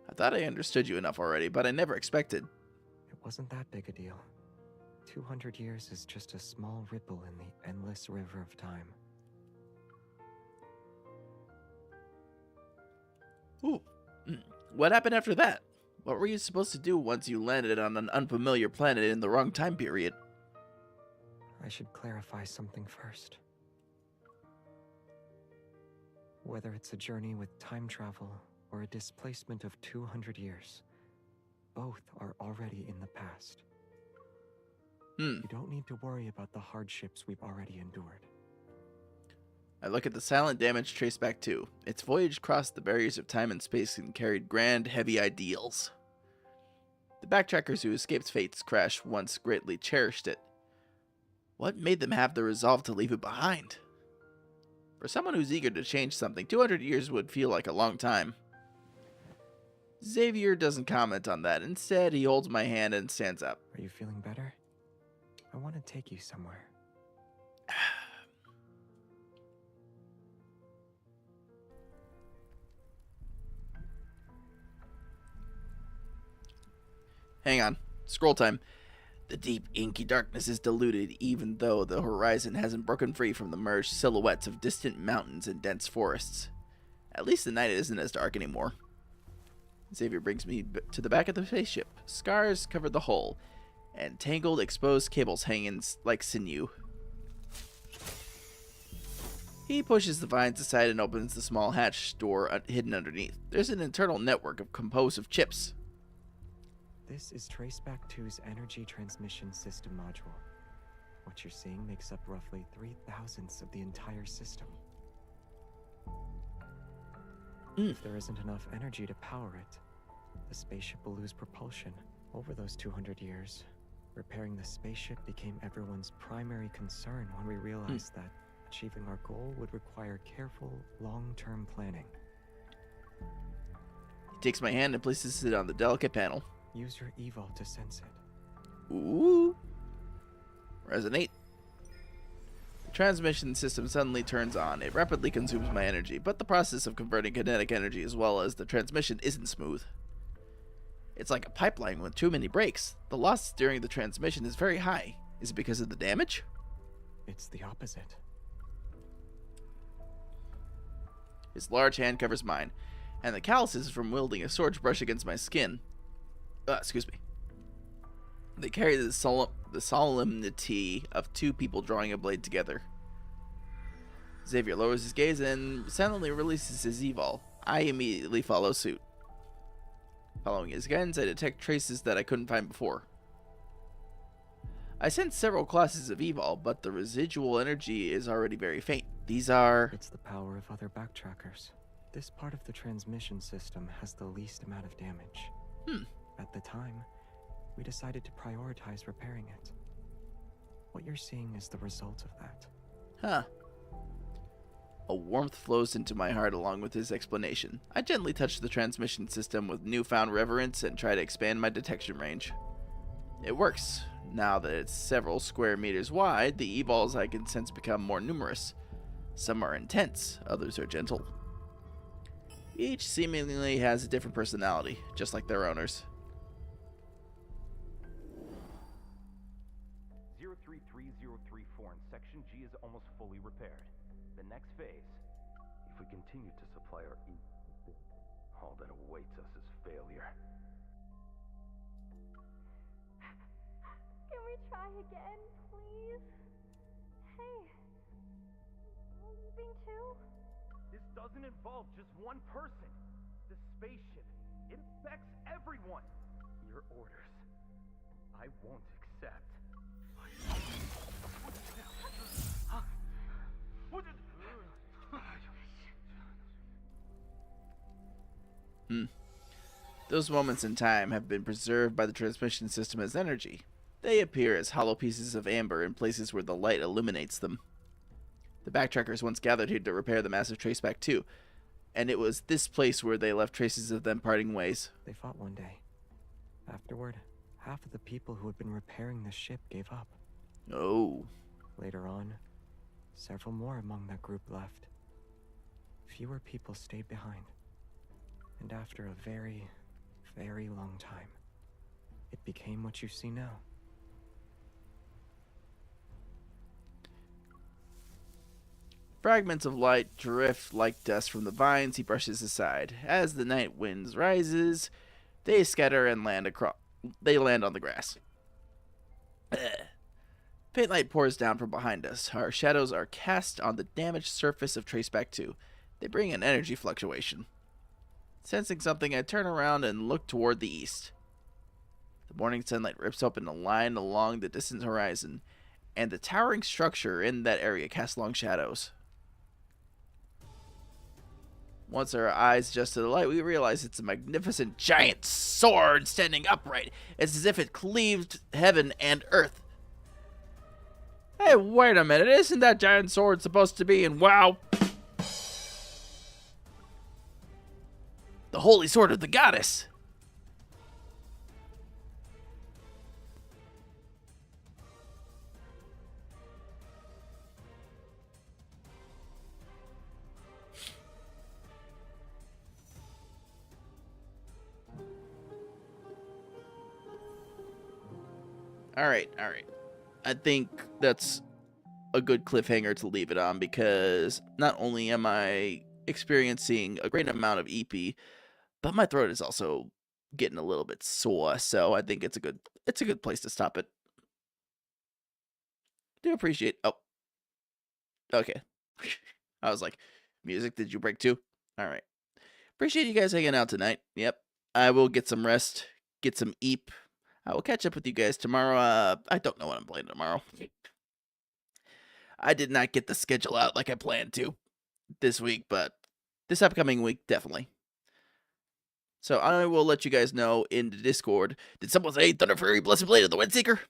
I thought I understood you enough already, but I never expected. It wasn't that big a deal. 200 years is just a small ripple in the endless river of time. Ooh. What happened after that? What were you supposed to do once you landed on an unfamiliar planet in the wrong time period? I should clarify something first. Whether it's a journey with time travel or a displacement of 200 years, both are already in the past. You don't need to worry about the hardships we've already endured. I look at the silent damage Traceback 2. Its voyage crossed the barriers of time and space and carried grand, heavy ideals. The backtrackers who escaped Fate's crash once greatly cherished it. What made them have the resolve to leave it behind? For someone who's eager to change something, 200 years would feel like a long time. Xavier doesn't comment on that. Instead, he holds my hand and stands up. Are you feeling better? I want to take you somewhere. Hang on. Scroll time. The deep, inky darkness is diluted, even though the horizon hasn't broken free from the merged silhouettes of distant mountains and dense forests. At least the night isn't as dark anymore. Xavier brings me to the back of the spaceship. Scars cover the hull, and tangled, exposed cables hang in like sinew. He pushes the vines aside and opens the small hatch door hidden underneath. There's an internal network composed of chips. This is Traceback 2's energy transmission system module. What you're seeing makes up roughly 3/1000ths of the entire system. If there isn't enough energy to power it, the spaceship will lose propulsion. Over those 200 years, repairing the spaceship became everyone's primary concern when we realized that achieving our goal would require careful, long-term planning. He takes my hand and places it on the delicate panel. Use your Evo to sense it. Ooh. Resonate. The transmission system suddenly turns on. It rapidly consumes my energy, but the process of converting kinetic energy as well as the transmission isn't smooth. It's like a pipeline with too many breaks. The loss during the transmission is very high. Is it because of the damage? It's the opposite. His large hand covers mine, and the calluses from wielding a sword brush against my skin. Excuse me. They carry the solemnity of two people drawing a blade together. Xavier lowers his gaze and silently releases his evol. I immediately follow suit. Following his guidance, I detect traces that I couldn't find before. I sense several classes of evol, but the residual energy is already very faint. These are... It's the power of other backtrackers. This part of the transmission system has the least amount of damage. At the time, we decided to prioritize repairing it. What you're seeing is the result of that. Huh. A warmth flows into my heart along with his explanation. I gently touch the transmission system with newfound reverence and try to expand my detection range. It works. Now that it's several square meters wide, the evols I can sense become more numerous. Some are intense, others are gentle. Each seemingly has a different personality, just like their owners. 033034 in Section G is almost fully repaired. The next phase, if we continue to supply our all that awaits us is failure. Can we try again, please? Hey, leaving too? This doesn't involve just one person. The spaceship, it affects everyone. Your orders, I won't accept. Those moments in time have been preserved by the transmission system as energy. They appear as hollow pieces of amber in places where the light illuminates them. The backtrackers once gathered here to repair the massive Traceback 2, and it was this place where they left traces of them parting ways. They fought one day. Afterward, half of the people who had been repairing the ship gave up. Oh. Later on, several more among that group left. Fewer people stayed behind. And after a very, very long time, it became what you see now. Fragments of light drift like dust from the vines he brushes aside. As the night winds rises, they scatter and land on the grass. Faint light pours down from behind us. Our shadows are cast on the damaged surface of Traceback 2. They bring an energy fluctuation. Sensing something, I turn around and look toward the east. The morning sunlight rips open a line along the distant horizon, and the towering structure in that area casts long shadows. Once our eyes adjust to the light, we realize it's a magnificent giant sword standing upright. It's as if it cleaved heaven and earth. Hey, wait a minute. Isn't that giant sword supposed to be in WoW? The holy sword of the goddess. All right. I think that's a good cliffhanger to leave it on, because not only am I experiencing a great amount of EP, but my throat is also getting a little bit sore, so I think it's a good place to stop it. Do appreciate. Oh, okay. I was like, music, did you break too? All right. Appreciate you guys hanging out tonight. Yep. I will get some rest, get some eep. I will catch up with you guys tomorrow. I don't know what I'm playing tomorrow. I did not get the schedule out like I planned to this week, but this upcoming week, definitely. So I will let you guys know in the Discord. Did someone say Thunder Fury Blessed Blade of the Windseeker?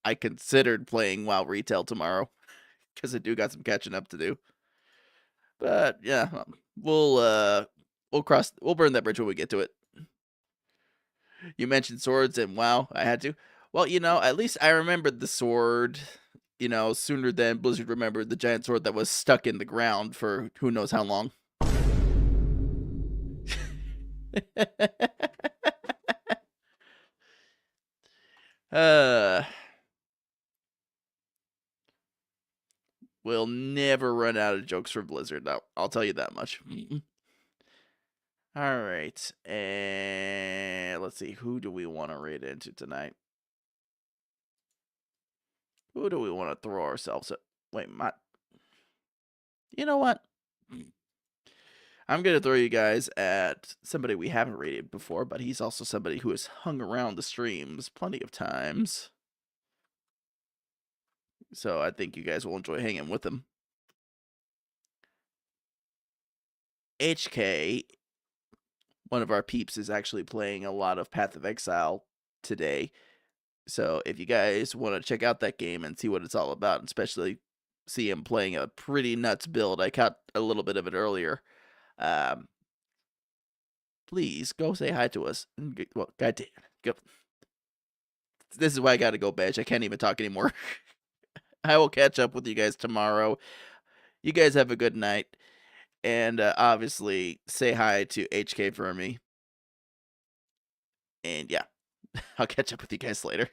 I considered playing WoW Retail tomorrow, because I do got some catching up to do. But yeah, we'll burn that bridge when we get to it. You mentioned swords, and WoW, I had to. Well, at least I remembered the sword, sooner than Blizzard remembered the giant sword that was stuck in the ground for who knows how long. We'll never run out of jokes for Blizzard. I'll tell you that much. All right, and let's see, who do we want to raid into tonight? Who do we want to throw ourselves at? Wait, you know what? I'm going to throw you guys at somebody we haven't rated before, but he's also somebody who has hung around the streams plenty of times. So I think you guys will enjoy hanging with him. HK, one of our peeps, is actually playing a lot of Path of Exile today. So if you guys want to check out that game and see what it's all about, especially see him playing a pretty nuts build, I caught a little bit of it earlier. Please go say hi to us. Well, goddamn, go. This is why I gotta go, Badge. I can't even talk anymore. I will catch up with you guys tomorrow. You guys have a good night. And obviously, say hi to HK for me. And yeah, I'll catch up with you guys later.